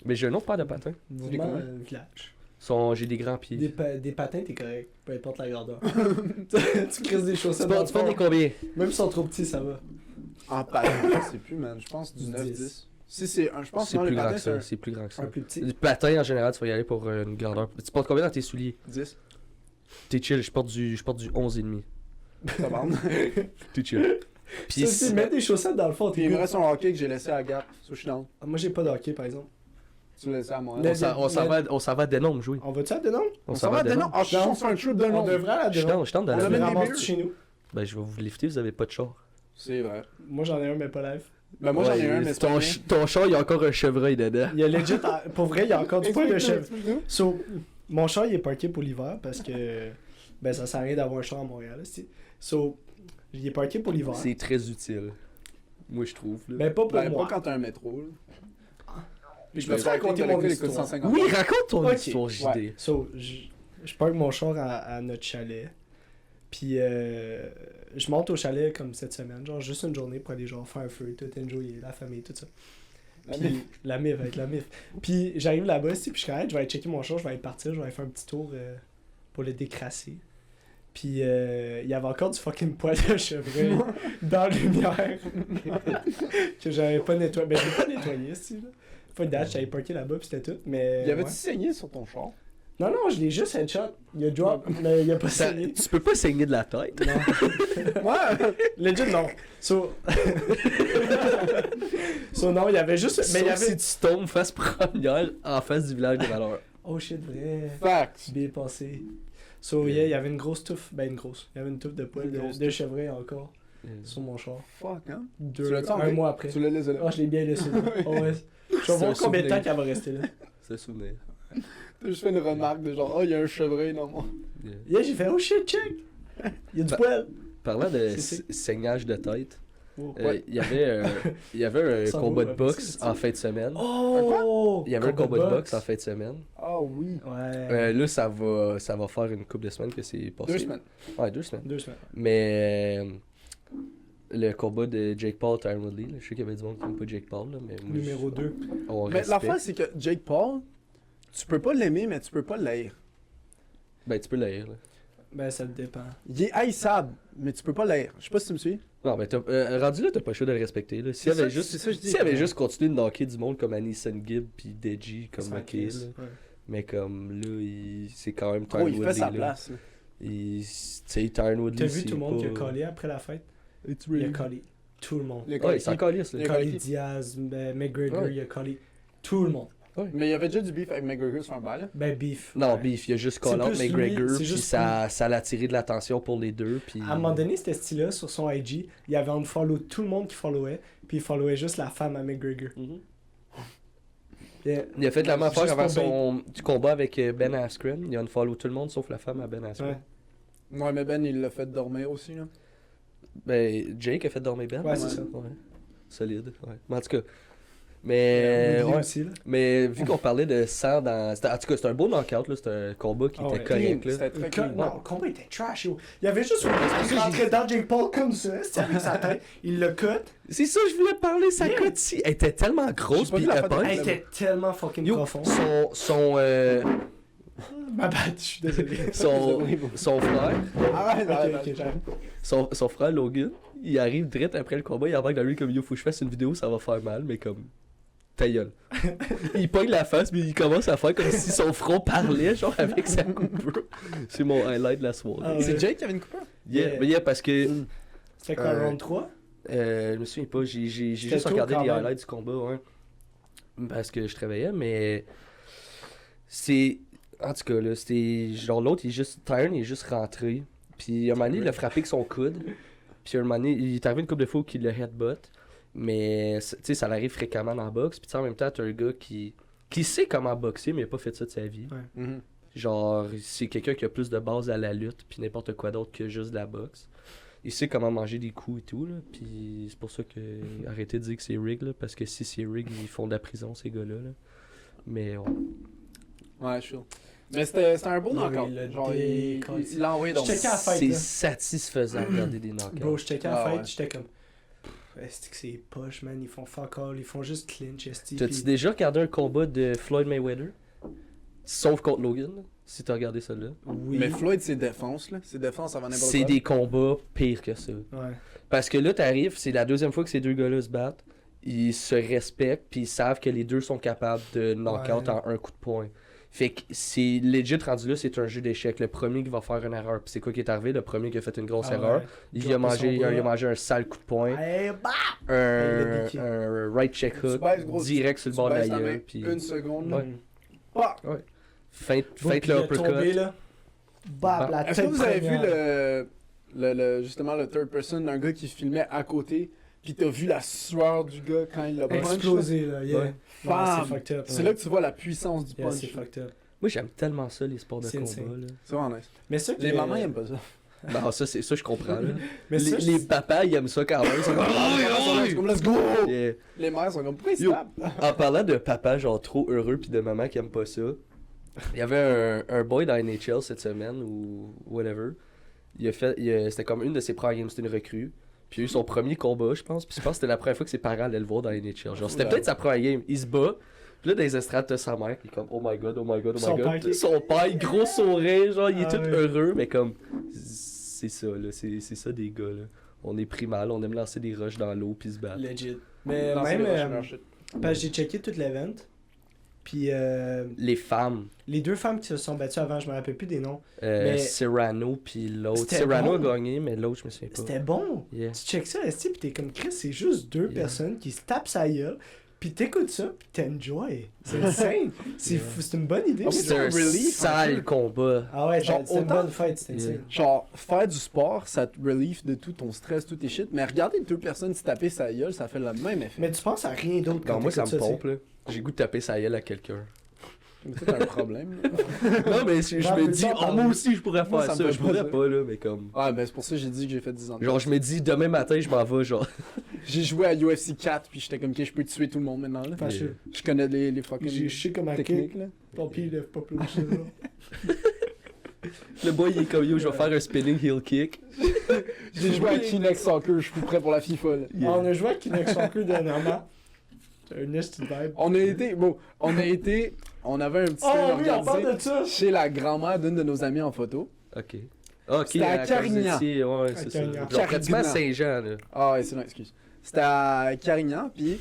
Mais j'ai un autre paire de patins. Mouvement combien? village. J'ai des grands pieds. Des patins, t'es correct. Peu importe la grandeur. tu crises des chaussettes Tu dans le portes des fond. combien? Même si ils sont trop petits, ça va. En patin, je sais plus, man. Je pense du 9-10. Si c'est un, je pense C'est que plus les grand patins, que c'est ça. un C'est plus grand que ça. Un plus petit. Du patin, en général, tu vas y aller pour une grandeur. Tu portes combien dans tes souliers? 10. T'es chill, je porte du 11,5. Ça va. T'es chill. Puis Ça, tu mets des chaussettes dans le fond, Puis t'es il me good. reste un hockey que j'ai laissé à la Gap. So, je suis down. Moi, j'ai pas de hockey, par exemple. Tu l'as laissé à moi. on s'en va à Denom jouer. On va-tu à Denon? On s'en va à Denon. Ah, je suis sur un trip de On nom. devrait aller à Je suis Denon. dans- je tente On d'aller a à mis Denom. des ramasse beers. chez nous. Ben, je vais vous lifter, vous avez pas de char. C'est vrai. Moi, j'en ai un, mais pas live. Ben, moi, j'en ai Ouais, un, mais c'est ton, pas ton char, il y a encore un chevreuil dedans. Il y a legit, pour vrai, il y a encore du poil de chèvre. Explique-nous. So, mon char, il est parké pour l'hiver parce que ben ça sert à rien d'avoir un char à Montréal. Là, so, il est parké pour l'hiver. C'est très utile. Moi, je trouve. Là. Ben pas pour Ben, moi. pas quand t'as un métro. Là. Puis je Ben, peux te raconter mon l'électrique, histoire. 150. Oui, raconte ton Ok, histoire, JD. ouais. So, je parque mon char à notre chalet. Puis je monte au chalet comme cette semaine, genre juste une journée pour aller genre faire un feu, tout enjoyer, la famille, tout ça. La Puis, la MIF, avec la MIF. Puis j'arrive là-bas, puis je suis correct, je vais aller checker mon char, je vais aller partir, je vais aller faire un petit tour pour le décrasser. Puis il y avait encore du fucking poil de chevreuil dans la lumière que j'avais pas nettoyé. Ben, je l'ai pas nettoyé, ici, là. Pas de date, j'avais parké là-bas, puis c'était tout. Mais. Il y avait-tu ouais. saigné sur ton char? Non, non, je l'ai juste headshot. Il a drop, mais il a pas Ça- saigné. tu peux pas saigner de la tête. Non. Ouais! Legit, non. So. So, non, il y avait juste. Mais il y Sauf avait. si tu tombes face première en face du village des valeurs. Oh shit, vrai. Facts! Bien passé. So, yeah, il y avait une grosse touffe. Ben, une grosse. Il y avait une touffe de poils Une grosse de chevreuil encore. sur mon char. Fuck, hein? Tu 2, l'as-tu un enlevé? mois après. Tu l'as laissé là. Ah, je l'ai bien laissé là. Oh, ouais. Je vais C'est voir un combien de temps souvenir. qu'elle va rester là. C'est un souvenir. T'as juste fait une remarque de genre, oh, il y a un chevreuil dans moi. Yeah. Yeah, j'ai fait, oh shit, check! Il y a du Bah, poil. Parlant de C'est- saignage de tête, Oh. il y avait un Ça combat vaut, de boxe c'est- en fin de semaine. Oh! Il y avait un combat de boxe en fin de semaine. Ah oui. Ouais. Là, ça va faire une couple de semaines que c'est passé. 2 semaines. Ouais, 2 semaines. 2 semaines. Mais le combat de Jake Paul, Tyron Woodley, là, je sais qu'il y avait du monde qui n'aime pas Jake Paul, là, mais moi, Numéro 2. on Mais respecte. l'affaire, c'est que Jake Paul, tu peux pas l'aimer, mais tu peux pas l'haïr. Ben, tu peux l'haïr, là. Ben, ça dépend. Il est haïssable, mais tu peux pas l'haïr. Je sais pas si tu me suis. Non, mais rendu là, t'as pas le choix de le respecter, là. C'est ça, c'est ça que je dis. S'il avait juste continué de knocker du monde comme Anison Gibb puis Deji, comme Sans ok, crise. là. Ouais. Mais comme là, c'est quand même Gros, Tyron il fait Woodley, sa là. place. là. Tu sais, Tyron Woodley, T'as vu c'est tout le monde qui a pas- collé après la fête? It's Il a collé tout le monde. Il a Ouais, collé il s'en qui? calisse, là. Il a collé collé qui? Diaz, McGregor, Ouais. il a collé tout le monde. Mais il y avait déjà du beef avec McGregor sur un bail. Ben, beef. Non, Ouais. beef, il a juste C'est call out plus lui, McGregor, c'est puis juste ça l'a attiré de l'attention pour les deux, puis... À un moment donné, c'était style-là, sur son IG, il y avait unfollow tout le monde qui followait, puis il followait juste la femme à McGregor. Mhm. Yeah. Il a fait la même affaire Juste avant pour son combat avec Ben Askren. Il a unfollow tout le monde sauf la femme à Ben Askren. Ouais. Ouais, mais Ben, il l'a fait dormir aussi, là. Ben, Jake a fait dormir Ben. Ouais, c'est ça. Ouais. Solide, ouais. Mais en tout cas... Mais... Woodley ouais. aussi, là. Mais vu qu'on parlait de sang dans... En tout cas, c'était un beau knockout, là. C'était un combat qui Ah était ouais. correct, là. C'était très clean. Non, le combat était trash, yo. Il y avait juste une qui rentrait dans Jake Paul comme ça, c'était avec sa tête, il le cut. C'est ça, je voulais parler, sa Yeah. cote ici. Elle était tellement grosse, J'ai pas puis vu la elle photo. punch. Elle était tellement fucking Yo, profond. Ma bad, je suis désolé. son frère, Arrête, Ok, arrête, ok, arrête. j'arrête. son frère Logan, il arrive direct après le combat, il embarque dans lui comme yo, faut que je fasse une vidéo, ça va faire mal, mais comme ta gueule. Il pogne la face, mais il commence à faire comme si son front parlait, genre avec sa coupure. C'est mon highlight de la soirée. Ah ouais. C'est Jake qui avait une coupure? Yeah, mais yeah, parce que C'était quoi, round 3? je me souviens pas, j'ai juste tôt, regardé quand les même. highlights du combat, ouais. Parce que je travaillais, mais c'est. En tout cas, là, c'était. Genre, l'autre, Tyron, il est juste rentré. Puis, un moment donné, il a frappé avec son coude. Puis, un moment donné, il est arrivé une couple de fois où il le headbutt. Mais, tu sais, ça l'arrive fréquemment dans la boxe. Puis, tu sais, en même temps, t'as un gars qui sait comment boxer, mais il a pas fait ça de sa vie. Genre, c'est quelqu'un qui a plus de base à la lutte, puis n'importe quoi d'autre que juste de la boxe. Il sait comment manger des coups et tout, là. Puis, c'est pour ça que. Arrêtez de dire que c'est rig, là. Parce que si c'est rig, ils font de la prison, ces gars-là, là. Mais, ouais. Ouais, je suis sûr. Mais c'était un beau Oui, knockout. il l'a Genre, décollé. il l'a envoyé dans J'étais à la fête, C'est là. satisfaisant de regarder des knockouts. Bro, j'étais qu'à la Ah fête, ouais. j'étais comme. Est-ce que c'est poche, man? Ils font fuck all, ils font juste clinch, esti. T'as-tu puis- déjà regardé un combat de Floyd Mayweather? Sauf contre Logan, là, si t'as regardé ça là. Oui. Mais Floyd, c'est défense, là. C'est défense avant n'importe quoi. C'est des combats pires que ça. Ouais. Parce que là, t'arrives, c'est la deuxième fois que ces deux gars-là se battent. Ils se respectent, puis ils savent que les deux sont capables de knock-out Ouais. en un coup de poing. Fait que c'est legit rendu là, c'est un jeu d'échecs. Le premier qui va faire une erreur. Puis c'est quoi qui est arrivé? Le premier qui a fait une grosse Ah erreur. ouais. Il Dropper a, mangé, son bras. il a mangé un sale coup de poing. Hey, bah! Il Un, l'a piqué. un right check Tu hook. baisses, gros, Direct sur le Tu bord de la baisses ta main gueule. Puis une seconde. là. Ouais. Bah! feinte Bon, puis il le a tombé, uppercut. là. Bap, la Est-ce que tête vous avez vu première. justement le third person d'un gars qui filmait à côté, puis t'as vu la sueur du gars quand il l'a punch? là? Explosé, là, yeah. Ouais. Non, Bam! c'est fucked up. C'est là que tu vois la puissance du Yeah, punch. c'est fucked up. Moi, j'aime tellement ça, les sports de C'est combat. insane. Là. C'est vraiment nice. Mais ça, Les mamans, ils aiment pas ça. Non, ça, ça, je comprends. Là. Mais ça, les papas, ils aiment ça quand même. Ils sont comme, Ils sont comme, let's go! Yeah. Les mères sont comme, pourquoi ils se Yo. tapent? En parlant de papa, genre trop heureux, puis de maman qui aime pas ça, il y avait un boy dans NHL cette semaine, ou whatever. C'était comme une de ses premières games, c'était une recrue. Puis il a eu son premier combat, je pense. Puis je pense que c'était la première fois que ses parents allaient le voir dans la NHL. Genre, c'était Ouais. peut-être sa première game. Il se bat. Puis là, dans les estrades, t'as sa mère qui est comme, oh my god, oh my god, oh Son my père god. qui- Son père, gros sourire, genre, il est Ah tout ouais. heureux, mais comme, c'est ça, là. C'est ça des gars, là. On est pris mal, on aime lancer des rushs dans l'eau, puis se battre. Legit. Mais Non, c'est même, les rushers, shit. parce que j'ai checké tout l'event. Puis Les femmes, les deux femmes qui se sont battues avant, je me rappelle plus des noms. Mais- Cyrano, puis l'autre. C'était Cyrano bon. a gagné, mais l'autre, je me souviens pas. C'était bon. Yeah. Tu checkes ça, Esti, pis t'es comme Chris, c'est juste deux Yeah. personnes qui se tapent sa gueule. Puis t'écoutes ça, puis t'enjoy. C'est insane. C'est une bonne idée. Ah oui, C'est un relief, un sale peu. combat. Ah ouais, Genre, c'est une autant- bonne fête, c'est insane. Genre, faire du sport, ça te relieve de tout ton stress, tout tes shit. Mais regarder deux personnes se taper sa gueule, ça fait le même effet. Mais tu penses à rien d'autre quand Non, moi, ça me t'écoutes pompe, là. J'ai le goût de taper sa gueule à quelqu'un. Mais ça, t'as un problème. Là. Non, mais je Genre, me peux-tu dis, en oh, parler? moi aussi, je pourrais Moi, faire ça me ça. fait Je pourrais pas pas, là, mais comme. Ah, ben c'est pour ça que j'ai dit que j'ai fait 10 ans. Genre, je me dis, demain matin, je m'en vais, genre. J'ai joué à UFC 4, puis j'étais comme, ok, je peux tuer tout le monde maintenant. Là. Fâcheux. Je connais les fucking Je sais comment techniques. kick. Là. Ton pied, il lève pas plus que ça. là. Le boy, il est comme yo, je vais faire un spinning heel kick. J'ai joué à Kinect Soccer, je suis plus prêt pour la FIFA. Là. Ah, on a joué à Kinect Soccer dernièrement. C'est un nasty vibe. On avait un petit Oh film oui, on organisé parle de ça! chez la grand-mère d'une de nos amies en photo. Ok. Ok, C'était à Carignan. Ouais, c'est ça. Carignan. Genre, pratiquement à Saint-Jean, là. Ah ouais, c'est non, excuse. C'était à Carignan, puis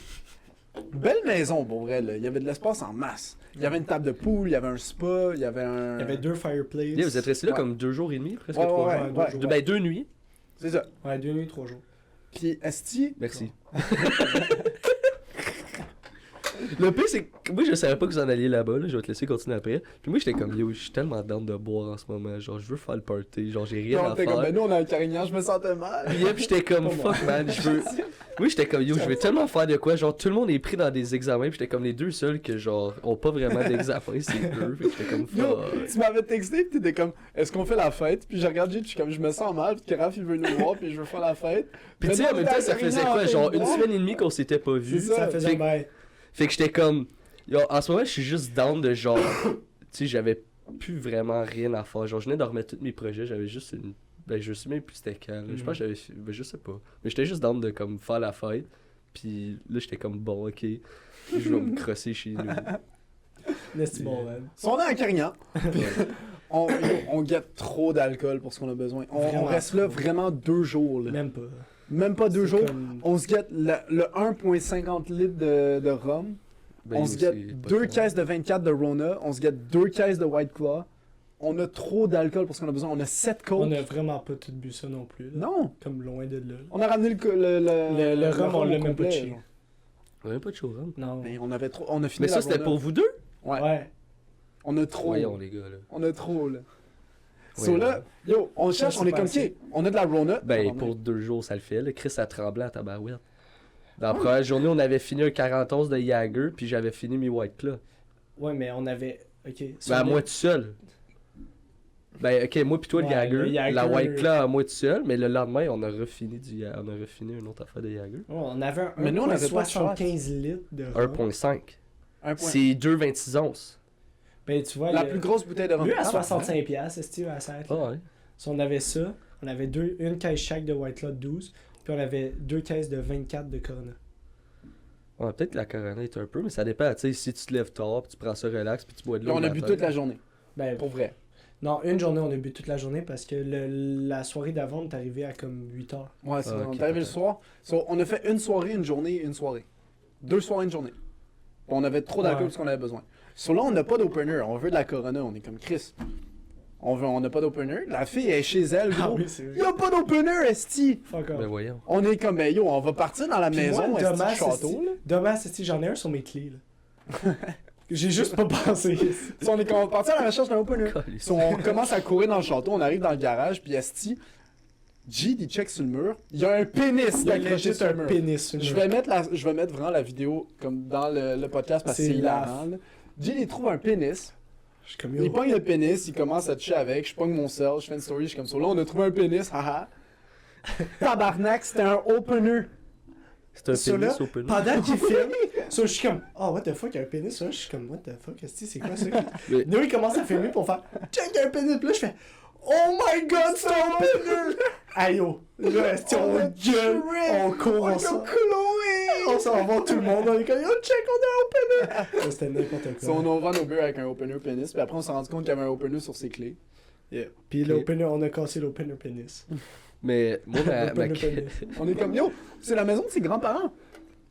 belle maison pour vrai, là. Il y avait de l'espace en masse. Il y avait une table de poule, il y avait un spa, il y avait un... Il y avait 2 fireplaces. Yeah, vous êtes restés là Ouais. comme 2 jours et demi, presque Ouais, 3 ouais, jours. ouais. jours. Ben, 2 nuits. C'est ça. Ouais, 2 nuits, 3 jours. Puis Esti, Merci. Le pire, c'est que moi, je savais pas que vous en alliez là-bas, là. Je vais te laisser continuer après. Puis moi, j'étais comme, yo, je suis tellement down de boire en ce moment. Genre, je veux faire le party. Genre, j'ai rien on à était faire. comme, ben nous on est à Carignan, je me sentais mal. Puis yeah, puis j'étais comme, fuck man, je veux. Oui, j'étais comme, yo, je veux tellement faire de quoi. Genre, tout le monde est pris dans des examens. Puis j'étais comme les deux seuls que, genre, ont pas vraiment d'examens, c'est eux. Fait que j'étais comme, Yo, fuck. tu m'avais texté, pis t'étais comme, est-ce qu'on fait la fête? Puis je regarde Jay, je suis comme, je me sens mal, pis Raph il veut nous voir, puis je veux faire la fête. Puis tu sais, en même temps, ça faisait quoi? Genre, une semaine et demie qu'on s'était pas vu. C'est ça. Ça faisait Fait- un bail. Fait que j'étais comme. Yo, en ce moment, je suis juste down de genre. Tu sais, j'avais plus vraiment rien à faire. Genre, je venais de remettre tous mes projets. J'avais juste une. Ben, je sais même plus c'était quand. Là. Je pense que j'avais. Ben, je sais pas. Mais j'étais juste down de comme faire la fête. Puis là, j'étais comme bon, ok. Je vais me crosser chez nous. Nasty bon, man. Si on est à Carignan, on guette trop d'alcool pour ce qu'on a besoin. On Vraiment reste là trop. vraiment 2 jours. Là. Même pas. Même pas 2 C'est jours. comme- On se guette le 1,50 litres de rhum. Ben, On yo, se guette c'est pas 2 trop. caisses de 24 de Rona. On se guette 2 caisses de White Claw. On a trop d'alcool pour ce qu'on a besoin. On a 7 côtes. On a vraiment pas tout bu ça non plus. là. Non! Comme loin de là. On a ramené Le rhum, on au l'a même complet, pas chié. genre. On avait pas de show, hein. Non. Mais on avait trop. On a fini Mais ça, la c'était Rona. pour vous deux? Ouais. Ouais. On a trop. Voyons, les gars, là. On a trop, là. Ouais, So ouais. là, yo, on cherche, c'est on est pas comme, assez. ok, on a de la Rona. Ben, Pardon, pour 2 jours, ça le fait. Là. Chris a tremblé à tabarouette. Dans la première journée, on avait fini un 41 de Jagger, puis j'avais fini mes White Claw. Ouais, mais on avait. Ok. Ben, à moi tout seul. Ben, ok, moi pis toi, Ouais, le Jagger. le Jagger. La White Claw à moi tout seul, mais le lendemain, on a refini une autre affaire de Jagger. Ouais, on avait un Mais nous, on avait pas de 75 litres de rhum. 1.5. Un point. C'est 2,26 onces. Ben, tu vois, La plus grosse bouteille de rhum. Lui à Ah, 65$, c'est-tu à 7? Ah ouais. Si on avait ça, on avait une caisse chaque de White Claw de 12, puis on avait 2 caisses de 24 de Corona. Ouais, peut-être que la Corona est un peu, mais ça dépend. Tu sais, si tu te lèves tard, puis tu prends ça relax, puis tu bois de Là, l'eau. on a le bu matin. toute la journée. Ben, Pour vrai. non, une journée, on a bu toute la journée parce que la soirée d'avant, on est arrivé à comme 8h. Ouais, c'est Ah, vrai. ok, On est arrivé le peut-être. soir. So, on a fait une soirée, une journée, une soirée. 2 soirées, une journée. On avait trop d'alcool Ouais. parce qu'on avait besoin. So là, on n'a pas d'opener. On veut de la Corona. On est comme Chris. On n'a pas d'opener. La fille est chez elle, gros. c'est Il a pas d'opener, esti. Fuck off. Ben voyons. On est comme, ben yo, on va partir dans la Puis maison, moi, esti, Dommage, château, là. Dommage, j'en ai un sur mes clés, là. J'ai juste pas pensé. So, on est comme, on va partir à la recherche d'un opener. Calisse. So, on commence à courir dans le château, on arrive dans le garage, puis esti, G, il check sur le mur. Il y a un pénis Il y a accroché juste sur le un mur. pénis sur le Je mur. vais mettre vraiment la vidéo comme dans le podcast parce que C'est c'est hilarant. là. Jill, il trouve un pénis. Je suis comme Il yo. pogne le pénis, il commence à toucher avec. Je pogne mon sel, je fais une story, je suis comme ça. Là, on a trouvé un pénis, haha. Tabarnak, c'était un opener. C'est un Ça, pénis là, au pénis. Pendant qu'il filme, ça, je suis comme, oh, what the fuck, il y a un pénis, ça. Je suis comme, what the fuck, esti, c'est quoi ça? Mais- Nous, il commence à filmer pour faire, check, il y a un pénis. Puis là, je fais, oh my god, c'est un pénis! Aïe, yo. Là, esti, on gueule, on court, on s'en va tout le monde. On est comme, yo, check, on a un pénis! Ça, c'était n'importe quoi. So, on a ouvert nos beers avec un opener pénis, puis après, on s'est rendu compte qu'il y avait un opener sur ses clés. Puis l'opener, on a cassé l'opener pénis. Mais moi, ma L'opener pénis. On est comme, yo, c'est la maison de ses grands-parents.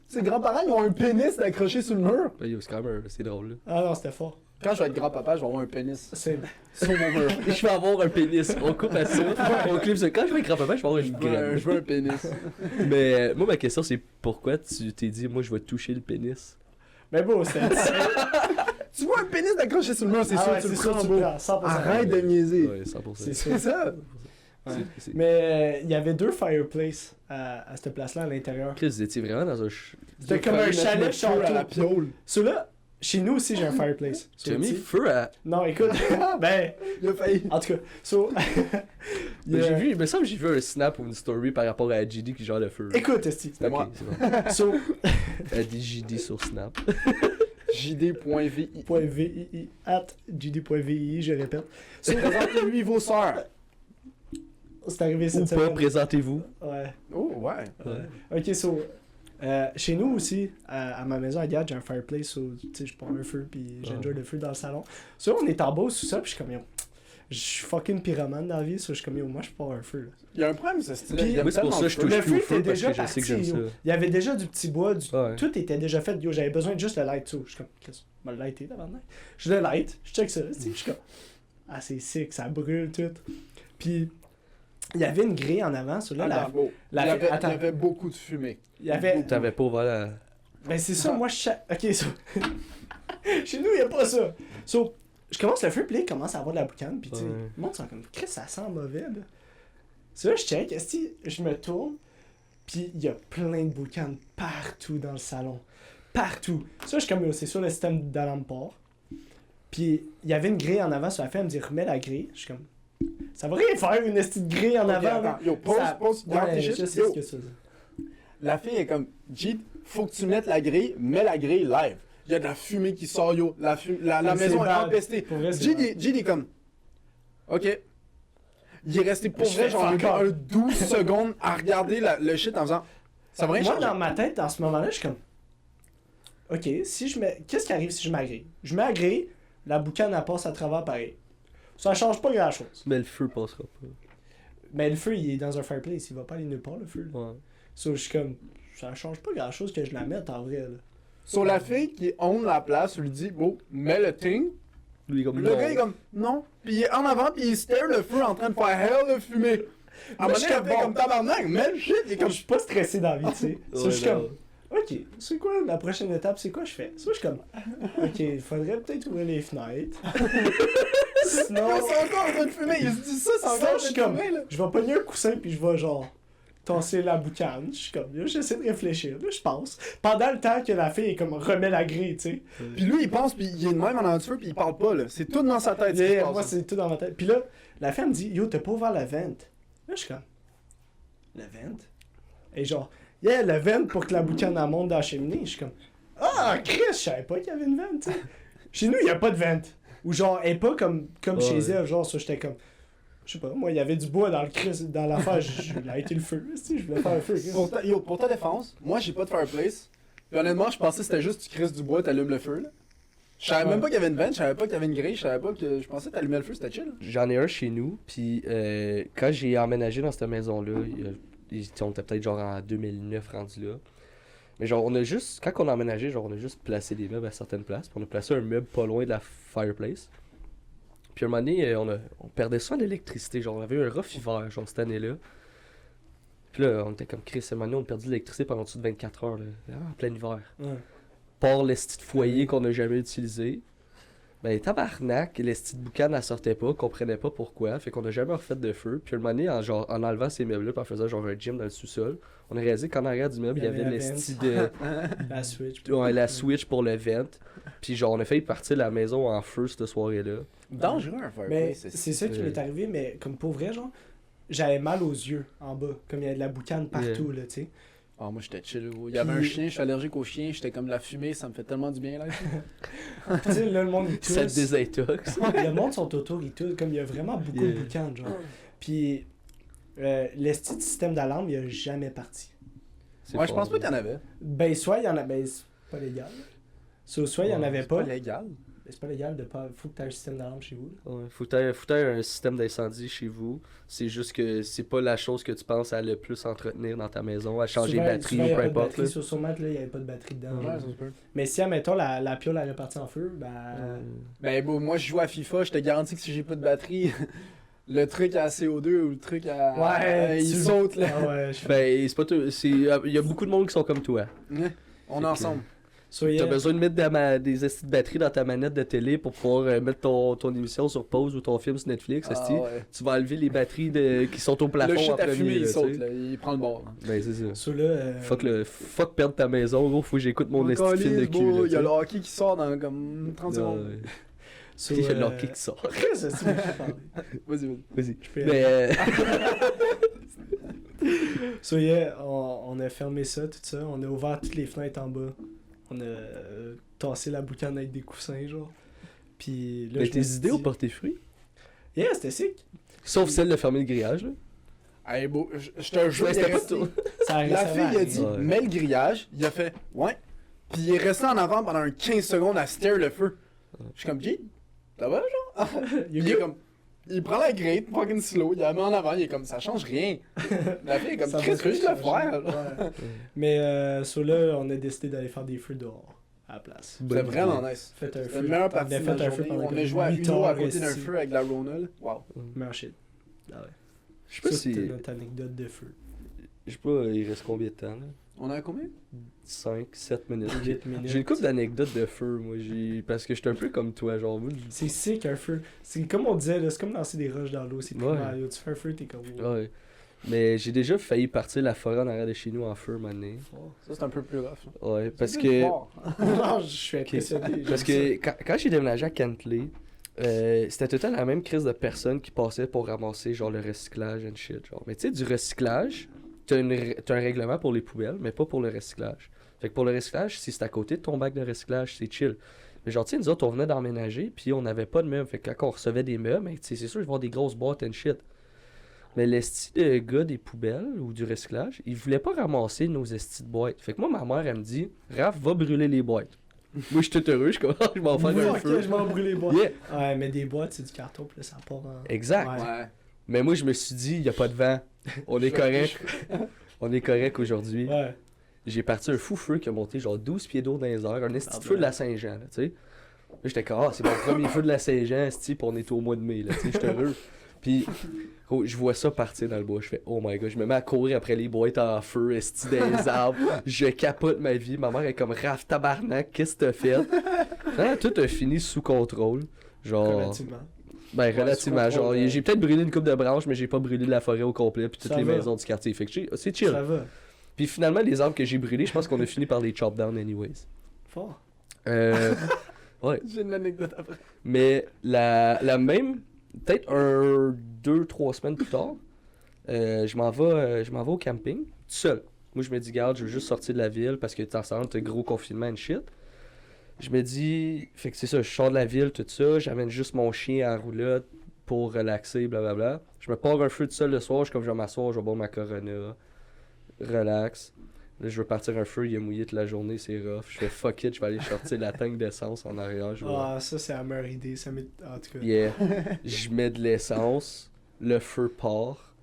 Ses grands-parents, ils ont un pénis accroché sur le mur. Ben, yo, c'est quand même c'est drôle, là. Ah non, c'était fort. Quand je vais être grand-papa, je vais avoir un pénis C'est... sur mon mur. Je vais avoir un pénis. On coupe à ça. On clip ça. Quand je vais être grand-papa, je vais avoir une graine. Je veux un pénis. Mais moi, ma question, c'est pourquoi tu t'es dit, moi, je vais toucher le pénis? Mais bon, c'était... Tu vois un pénis d'accroché sur le mur, c'est sûr, tu le prends, tu bro. le prends, 100%. Arrête de niaiser. Ouais, 100%. C'est sûr. C'est ça. Ouais. C'est- Mais il y avait 2 fireplaces à cette place-là à l'intérieur. Chris, vous étiez vraiment dans un... C'était comme un chalet à château. la piole. Celui-là, chez nous aussi, j'ai un fireplace. Tu as mis feu à... Non, écoute, ben, Il a failli. en tout cas, il y Ben, a- j'ai vu, il me semble que j'ai vu un snap ou une story par rapport à GD qui genre le feu. Écoute, Esti. C'était moi. Ok, c'est bon. So, Elle dit JD sur Snap. JD.VI. .vii, @gd.vii, je répète. So, Présentez-lui vos sœurs. c'est arrivé Ou cette pas, semaine. présentez-vous. Ouais. Oh, ouais. Ok, so, chez nous aussi, à ma maison à Gad, j'ai un fireplace, so, tu sais, je prends un feu, puis j'enjoy le feu dans le salon. So, on est en bas au sous-sol, puis je suis comme, yo, je suis fucking pyromane dans la vie, so, je suis comme, yo, moi, je pars un feu, là. Il y a un problème, ce style. Puis- Moi, c'est pour ça que je touche Le plus au feu feu était parce déjà que je sais que j'aime parti, ça. yo. Il y avait déjà du petit bois, Ouais. tout était déjà fait, yo, j'avais besoin de juste le light, so. Je suis comme, qu'est-ce que je vais le lighter, d'abord? Je le light, je check ça, tu sais, je suis comme, ah, c'est sick, ça brûle, tout. Puis, il y avait une grille en avant, so, là, Attends, bon. la- il, y avait, attends. il y avait beaucoup de fumée. il y avait, T'avais pas ouvert la... ben c'est ça, moi, ok, so, chez nous, il n'y a pas ça. So, je commence le feu, puis là, il commence à avoir de la boucane, puis tu sais, Ouais. le monde sont comme, Chris, ça sent mauvais, là. C'est là, je check, je me tourne, puis il y a plein de boucanes partout dans le salon. Partout. Ça, je suis comme, c'est sur le système d'alarme part. Puis il y avait une grille en avant, sur la fin, elle me dit, remets la grille. Je suis comme, ça va rien faire, une petite grille en Ok, avant. attends, là. yo, pause, Ça- pause, garde Ouais, tes je shit. sais Yo, ce que c'est. la fille est comme, Jeep, faut que tu mettes la grille, mets la grille live. Il y a de la fumée qui sort, yo. La C'est maison est bad. empestée. Pour vrai, c'est Jeep, bad. est comme, ok. Il est resté pour Je vrai, fais genre, fuck un off. 12 secondes à regarder le shit en faisant, ça va rien Moi, changer. dans ma tête, en ce moment-là, je suis comme, ok, si je mets, qu'est-ce qui arrive si je m'agrée? Je m'agrée, la boucane, elle passe à travers pareil. Ça change pas grand-chose. Mais le feu passera pas. Mais le feu, il est dans un fireplace, il va pas aller nulle part, le feu. Là. Ouais. So, je suis comme, ça change pas grand-chose que je la mette en vrai, là. Sur la fille qui own la place, lui dit, bon, mets le thing. Lui, comme Le non. gars, il est comme, non. Puis il est en avant, puis il stare le feu en train de faire hell de fumée. À un moment je donné, suis elle fait bon. comme tabarnak, mets le shit. Il est Comme comme, je suis pas stressé dans la vie, tu sais. So, Ouais, je suis non. comme, ok, c'est quoi la prochaine étape, c'est quoi je fais? So, je suis comme, ok, il faudrait peut-être ouvrir les fenêtres. Sinon, non, c'est encore en train de fumer. Il se dit ça, c'est sinon, encore en je suis train comme, de fumer, là. je vais pogner un coussin puis je vais genre tasser la boucane. Je suis comme, là, j'essaie de réfléchir, là, je pense. Pendant le temps que la fille est comme, remet la grille, tu sais. Puis lui, il pense, puis il est de même en aventure, puis il parle pas, là. C'est tout dans sa tête. ce qui se Yeah, passe, moi, là. c'est tout dans ma tête. Puis là, la fille elle me dit, yo, t'as pas ouvert la vente. Là, je suis comme, la vente? Et genre, yeah, la vente pour que la boucane elle monte dans la cheminée. Je suis comme, ah, Chris, je savais pas qu'il y avait une vente, tu sais. Chez nous, il y a pas de vente. Ou genre, elle est pas comme Ouais. chez elle, genre, ça, j'étais comme, je sais pas, moi, il y avait du bois dans le Chris, dans l'affaire, je voulais été le feu, tu sais, je voulais faire un feu. Chris. Pour ta défense, moi, j'ai pas de fireplace. Puis honnêtement, je pensais que c'était juste tu crisses du bois, t'allumes le feu, là. Je savais même pas qu'il y avait une vente, je savais pas qu'il y avait une grille, je savais pas que. Je pensais que t'allumais le feu, c'était chill. J'en ai un chez nous, puis quand j'ai emménagé dans cette maison-là, on était peut-être genre en 2009 rendu là. Mais genre, on a juste, quand on a emménagé, genre, on a juste placé des meubles à certaines places, puis on a placé un meuble pas loin de la fireplace. Puis à un moment donné, on perdait soin d'électricité, genre, on avait eu un rough hiver, genre, cette année-là. Puis là, on était comme Chris, à un moment donné, on a perdu de l'électricité pendant au-dessus de 24 heures, là, en plein hiver. Ouais. Par l'esti de foyer qu'on n'a jamais utilisé. Ben, tabarnak, l'esti de boucane, elle sortait pas, comprenait pas pourquoi. Fait qu'on a jamais refait de feu. Puis, un moment donné, en enlevant ces meubles-là, puis en faisant genre un gym dans le sous-sol, on a réalisé qu'en arrière du meuble, il y avait la l'esti vente. de. La Switch. Ouais, la switch pour le vent. Puis, genre, on a failli partir la maison en feu cette soirée-là. Dangereux un Mais fireplace. c'est ça qui m'est arrivé, mais comme pour vrai, genre, j'avais mal aux yeux en bas, comme il y a de la boucane partout, là, tu sais. Ah, moi, j'étais chill. Il y avait un Puis- chien, je suis allergique aux chiens, j'étais comme la fumée, ça me fait tellement du bien, là. Tu sais, là, le monde, ils Ça te tousse. désintoxe. Le monde sont autour, ils toussent, comme il y a vraiment beaucoup de boucanes, genre. Puis, l'esti de système d'alarme, il a jamais parti. C'est Ouais, je pense fort, pas qu'il y en avait. Ben, soit il y en a, ben, c'est pas légal. Soit il y en avait C'est pas. légal. c'est pas légal de pas. Faut que tu aies un système d'alarme chez vous. Là. Ouais, faut que t'aies un système d'incendie chez vous. C'est juste que c'est pas la chose que tu penses à le plus entretenir dans ta maison, à changer les batteries souvent, ou y a peu pas de importe. batterie. là. Sur Mac, là, il n'y avait pas de batterie dedans. Ouais, Ouais, ça se peut. Mais si, admettons, la piole elle est partie en feu, ben. Ben, bon, moi, je joue à FIFA, je te garantis que si j'ai pas de batterie, le truc à CO2 ou le truc à. Ouais, il tu- saute, là. Ah ouais, je Ben, c'est pas tout. Il y a beaucoup de monde qui sont comme toi. Ouais. On est ensemble. Soyez. T'as besoin de mettre des estis de batterie dans ta manette de télé pour pouvoir mettre ton émission sur pause ou ton film sur Netflix. Ah, esti. ouais. Tu vas enlever les batteries qui sont au plafond Le shit en à premier. fumer, il là, saute, tu sais. là. Il prend le bord. Ben, c'est ça. Ceux-là. Fuck perdre ta maison, gros. Faut que j'écoute mon esti de film de cul. Il y a là, le hockey qui sort dans comme 30 tu sais. secondes. Ouais. sur, Il y a le hockey qui sort. Ça, c'est moi qui parle. Vas-y, vas-y. Vas-y. Je peux y Mais. aller. So, yeah, on a fermé ça, tout ça. On a ouvert toutes les fenêtres en bas. On a tassé la boucane avec des coussins, genre. Puis là, Mais je tes me suis idées ont dit- porté fruit. Yeah, c'était sick. Sauf celle de fermer le grillage, là. Hey, beau, je te jure, Ouais, il c'était est pas resté- tout. Ça arrive, La ça fille va a arriver. dit, Ouais. mets le grillage. Il a fait, ouais. Puis il est resté en avant pendant un 15 secondes à stare le feu. Je suis comme, G, ça va, genre? You Il est good? comme, il prend la grate, fucking slow, il la met en avant, il est comme, ça change rien. La fille est comme, Ça Chris, va je veux juste le changer. faire. Ouais. Mais so là, on a décidé d'aller faire des feux dehors à la place. C'était vraiment nice. Faites un C'était feu. la meilleure On a partie de fait la un feu journée. pendant On comme a joué à 8 Uno à heures côté d'un ici. feu avec la Ronald. Wow. Meilleur shit. Ah ouais. Je sais pas Ça, si. c'était notre anecdote de feu. Je sais pas, il reste combien de temps, là? On a combien? 5, 7 minutes. 8 minutes. J'ai une couple d'anecdotes de feu, moi. Parce que j'étais un peu comme toi, genre. Moi, C'est sick un feu. C'est comme on disait, là, c'est comme lancer des roches dans l'eau. C'est Ouais. primaire. Yo, tu fais un feu, t'es comme. Ouais. Mais j'ai déjà failli partir la forêt en arrière de chez nous en feu, mané. Ça, c'est un peu plus rough. Ouais, parce C'est que. fort. Non, je suis impressionné. Parce que quand j'ai déménagé à Kentley, c'était tout le temps la même crise de personnes qui passaient pour ramasser genre le recyclage and shit. Genre. Mais tu sais, du recyclage, t'as un règlement pour les poubelles, mais pas pour le recyclage. Fait que pour le recyclage, si c'est à côté de ton bac de recyclage, c'est chill. Mais genre, tu sais, nous autres, on venait d'emménager, puis on n'avait pas de meubles. Fait que quand on recevait des meubles, ben, tu sais, c'est sûr, il va y avoir des grosses boîtes and shit. Mais l'esti de gars des poubelles ou du recyclage, il voulait pas ramasser nos estis de boîtes. Fait que moi, ma mère, elle me dit, Raph, va brûler les boîtes. Moi, je suis tout heureux, je suis comme, je m'en fais un Ok, feu. je m'en brûle les boîtes. Yeah. Ouais, mais des boîtes, c'est du carton, puis là, ça part en. Exact. Ouais. Ouais. Mais moi, je me suis dit, il n'y a pas de vent. On est correct. On est correct aujourd'hui. Ouais. J'ai parti un fou feu qui a monté genre 12 pieds d'eau dans les airs. Un esti de feu de la Saint-Jean, là, tu sais. Là, j'étais comme, ah, c'est mon premier feu de la Saint-Jean, esti, puis on est au mois de mai, là, tu sais, j'étais heureux. Puis, gros, je vois ça partir dans le bois. Je fais, oh my god, je me mets à courir après les boîtes en feu, esti, des arbres. Je capote ma vie. Ma mère est comme, Raph, tabarnak, qu'est-ce que t'as fait? Hein, tout a fini sous contrôle. Genre. Relativement. Ben, relativement. sous contrôle, Genre, ouais. j'ai peut-être brûlé une coupe de branches, mais j'ai pas brûlé la forêt au complet, puis toutes Ça les va. maisons du quartier. Fait que c'est chill. Ça va. Puis finalement, les arbres que j'ai brûlés, je pense qu'on a fini par les chop down anyways. Fort. Ouais. J'ai une anecdote après. Mais la même, peut-être 2-3 semaines plus tard, je m'en vais au camping, tout seul. Moi, je me dis, garde, je veux juste sortir de la ville parce que t'en sens, t'as gros confinement and shit. Je me dis, fait que c'est ça, je sors de la ville, tout ça, j'amène juste mon chien à la roulotte pour relaxer, blablabla. Je me pars un feu tout seul le soir, je suis comme, je vais m'asseoir, je vais boire ma Corona, relax. Là, je veux partir un feu, il est mouillé toute la journée, c'est rough. Je fais fuck it, je vais aller sortir la tank d'essence en arrière. Je vais... Ah, ça, c'est la meilleure idée. Ça m'est. En tout cas. Yeah. Je mets de l'essence, le feu part,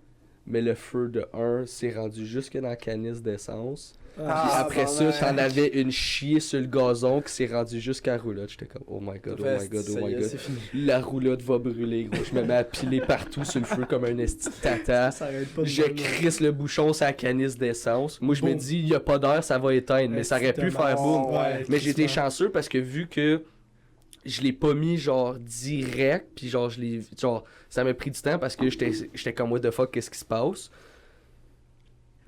mais le feu de 1 s'est rendu jusque dans la canisse d'essence. Puis Ah, après ça, bordel. t'en avais une chier sur le gazon qui s'est rendue jusqu'à la roulotte. J'étais comme, oh my god, oh my god, oh my god. C'est fini. La roulotte va brûler, gros. Je me mets à piler partout sur le feu comme un esti de tata. Ça arrête pas de Je brûler. crisse le bouchon sur la canisse d'essence. Moi, je me Boum. dis, il y a pas d'air, ça va éteindre. Mais ça aurait pu faire boum. Ouais, Mais j'étais crissement. chanceux parce que vu que je l'ai pas mis genre direct, puis genre ça m'a pris du temps parce que j'étais comme what the fuck, qu'est-ce qui se passe?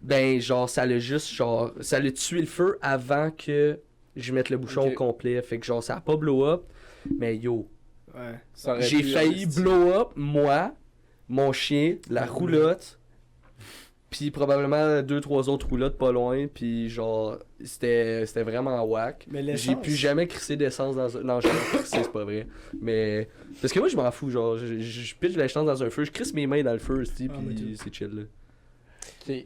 Ben genre ça l'a tué le feu avant que je mette le bouchon Ok. au complet. Fait que genre ça a pas blow up. Mais yo, Ouais. Ça aurait j'ai pu, failli esti. blow up moi, mon chien, la roulotte. Puis probablement 2-3 autres roulottes pas loin, puis genre, c'était vraiment whack. Mais J'ai l'essence. plus jamais crissé d'essence dans un... Non, j'ai jamais crissé, c'est pas vrai. Mais... Parce que moi, je m'en fous, genre, je pitche de l'essence dans un feu, je crisse mes mains dans le feu, Ah, mais puis tout. c'est chill, là. Ok.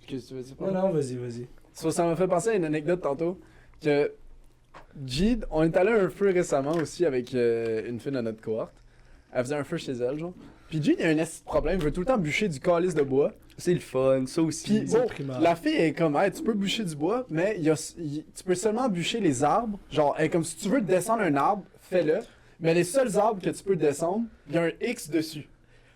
Qu'est-ce que tu veux dire? Non, non, vas-y, vas-y. Ça m'a fait penser à une anecdote tantôt que G, on est allé à un feu récemment aussi avec une fille de notre cohorte. Elle faisait un feu chez elle, genre. Puis G, il y a un esti de problème, il veut tout le temps bûcher du calice de bois. C'est le fun, ça aussi. Puis c'est bon, primaire. la fille est comme, hey, tu peux bûcher du bois, mais tu peux seulement bûcher les arbres. Genre, elle est comme si tu veux descendre un arbre, fais-le. Mais les seuls arbres que tu peux descendre, il y a un X dessus.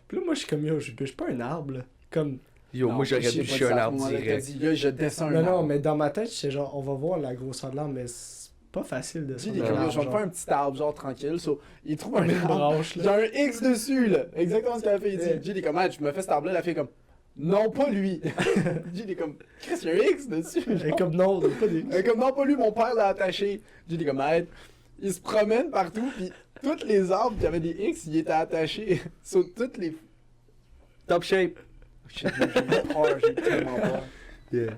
Puis là, moi, je suis comme, yo, je bûche pas un arbre, là. Comme, Yo, moi j'aurais j'ai bûché pas dit un ça à ce arbre moment-là, direct. t'as dit, là, je descends un non, arbre. non, mais dans ma tête, c'est genre, on va voir la grosseur de l'arbre, mais c'est pas facile de G, il sortir est comme, un yo, je vais me arbre, faire un petit arbre, genre tranquille. So, il trouve un une arbre. branche, Il y a là. un X dessus, là. Exactement ce qu'elle a fait. Il dit, G, il est comme, hey, je me fais cet arbre-là. La fille est comme, non, pas lui. G, il est comme, Chris, il y a un X dessus. Et comme, non, pas des... Elle est comme, non, pas lui, mon père l'a attaché. G, il est comme, hey, il se promène partout, puis tous les arbres qui avaient des X, ils étaient attachés. Sur toutes les. Top shape. Shit, j'ai peur, j'ai tellement peur. Yeah.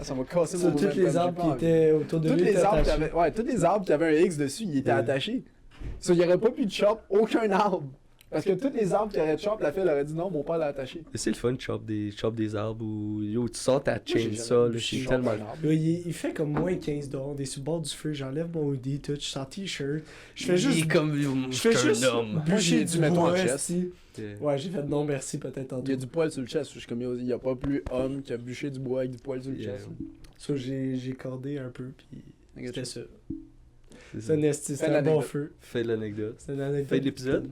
Ah, ça m'a cassé Sur mon tous momentum, les j'ai arbres pas qui envie. étaient autour de Tous lui les étaient arbres qui attachés. avaient, ouais, tous les arbres qui avaient un X dessus, ils étaient Yeah. attachés. So, il n'y aurait pas pu de chop aucun arbre. Parce que tous les arbres qui auraient de chop, la fille elle aurait dit non, mon père l'a attaché. C'est le fun de chop des arbres où yo, tu sors ta j'ai chainsaw, jamais là, bûché c'est un tellement. arbre. Là, il fait comme moins 15 dehors, on est sur le bord du feu, j'enlève mon hoodie, tout, je suis en t-shirt. Je fais Il juste. est comme yo, Je fais je suis juste un homme. Moi, bûcher j'ai du dû mettre en bois, chest. esti. Yeah. Ouais, j'ai fait non merci peut-être tantôt. Il y a du poil sur le chest. Je suis comme, il n'y a pas plus homme qui a bûché du bois avec du poil sur le Yeah. chest. So, j'ai cordé un peu, puis c'était ça. C'est C'est ça. un esti, Fais c'était un bon l'anecdote. feu. Fais l'anecdote. C'est une anecdote. Fin de l'épisode.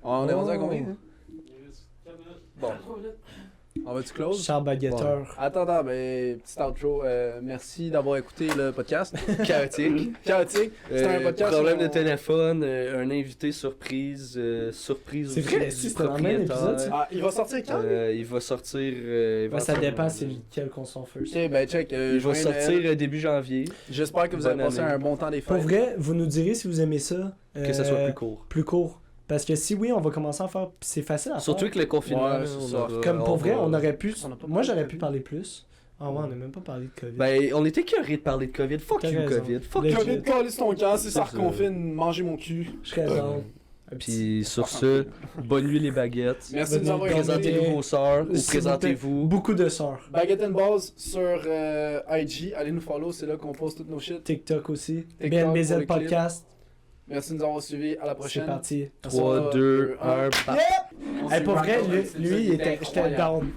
On est rendu à combien? Oh. Hein? Bon. On va-tu close? Charles Baguetteur. Attends, ben, petit outro. Merci d'avoir écouté le podcast. Chaotique. Chaotique. C'était un podcast. Problème où de on- téléphone, un invité surprise, surprise C'est aussi vrai, du si, c'était dans le même propriétaire. épisode, ça. Ah, il va sortir quand? Il va sortir. Ben, ça dépend c'est lequel qu'on s'en fait. Ok, ben check. Il va sortir début janvier. J'espère que vous avez Bonne passé année. un bon temps des Pour fêtes. vrai, vous nous direz si vous aimez ça. Que ça soit plus court. Plus court. Parce que si oui, on va commencer à faire. C'est facile à Surtout faire. avec le confinement. Ouais, là, c'est on ça. aura- Comme pour vrai, va- on aurait pu. On a pas Moi, parlé j'aurais de pu COVID. parler plus. Ah ouais, on n'a même pas parlé de COVID. Ben, on était curés de parler de COVID. Fuck T'as you, raison. COVID. Fuck Le- you. COVID, calisse ton camp, si ça C'est ça. reconfine, mangez mon cul. Je serais down. Un petit- Puis sur ce, bonne nuit les baguettes. Merci de nous avoir Présentez-nous écoutés. vos sœurs ou S'il vous plaît, présentez-vous. Beaucoup de sœurs. Baguette and Balls sur IG. Allez nous follow, c'est là qu'on poste toutes nos shit. TikTok aussi. TikTok BNBZ pour les clips. Podcast. Merci de nous avoir suivis. À la C'est prochaine. parti. 3, 2, 1, On Hey, se pour vrai, rappelle, lui, il était, j'étais down.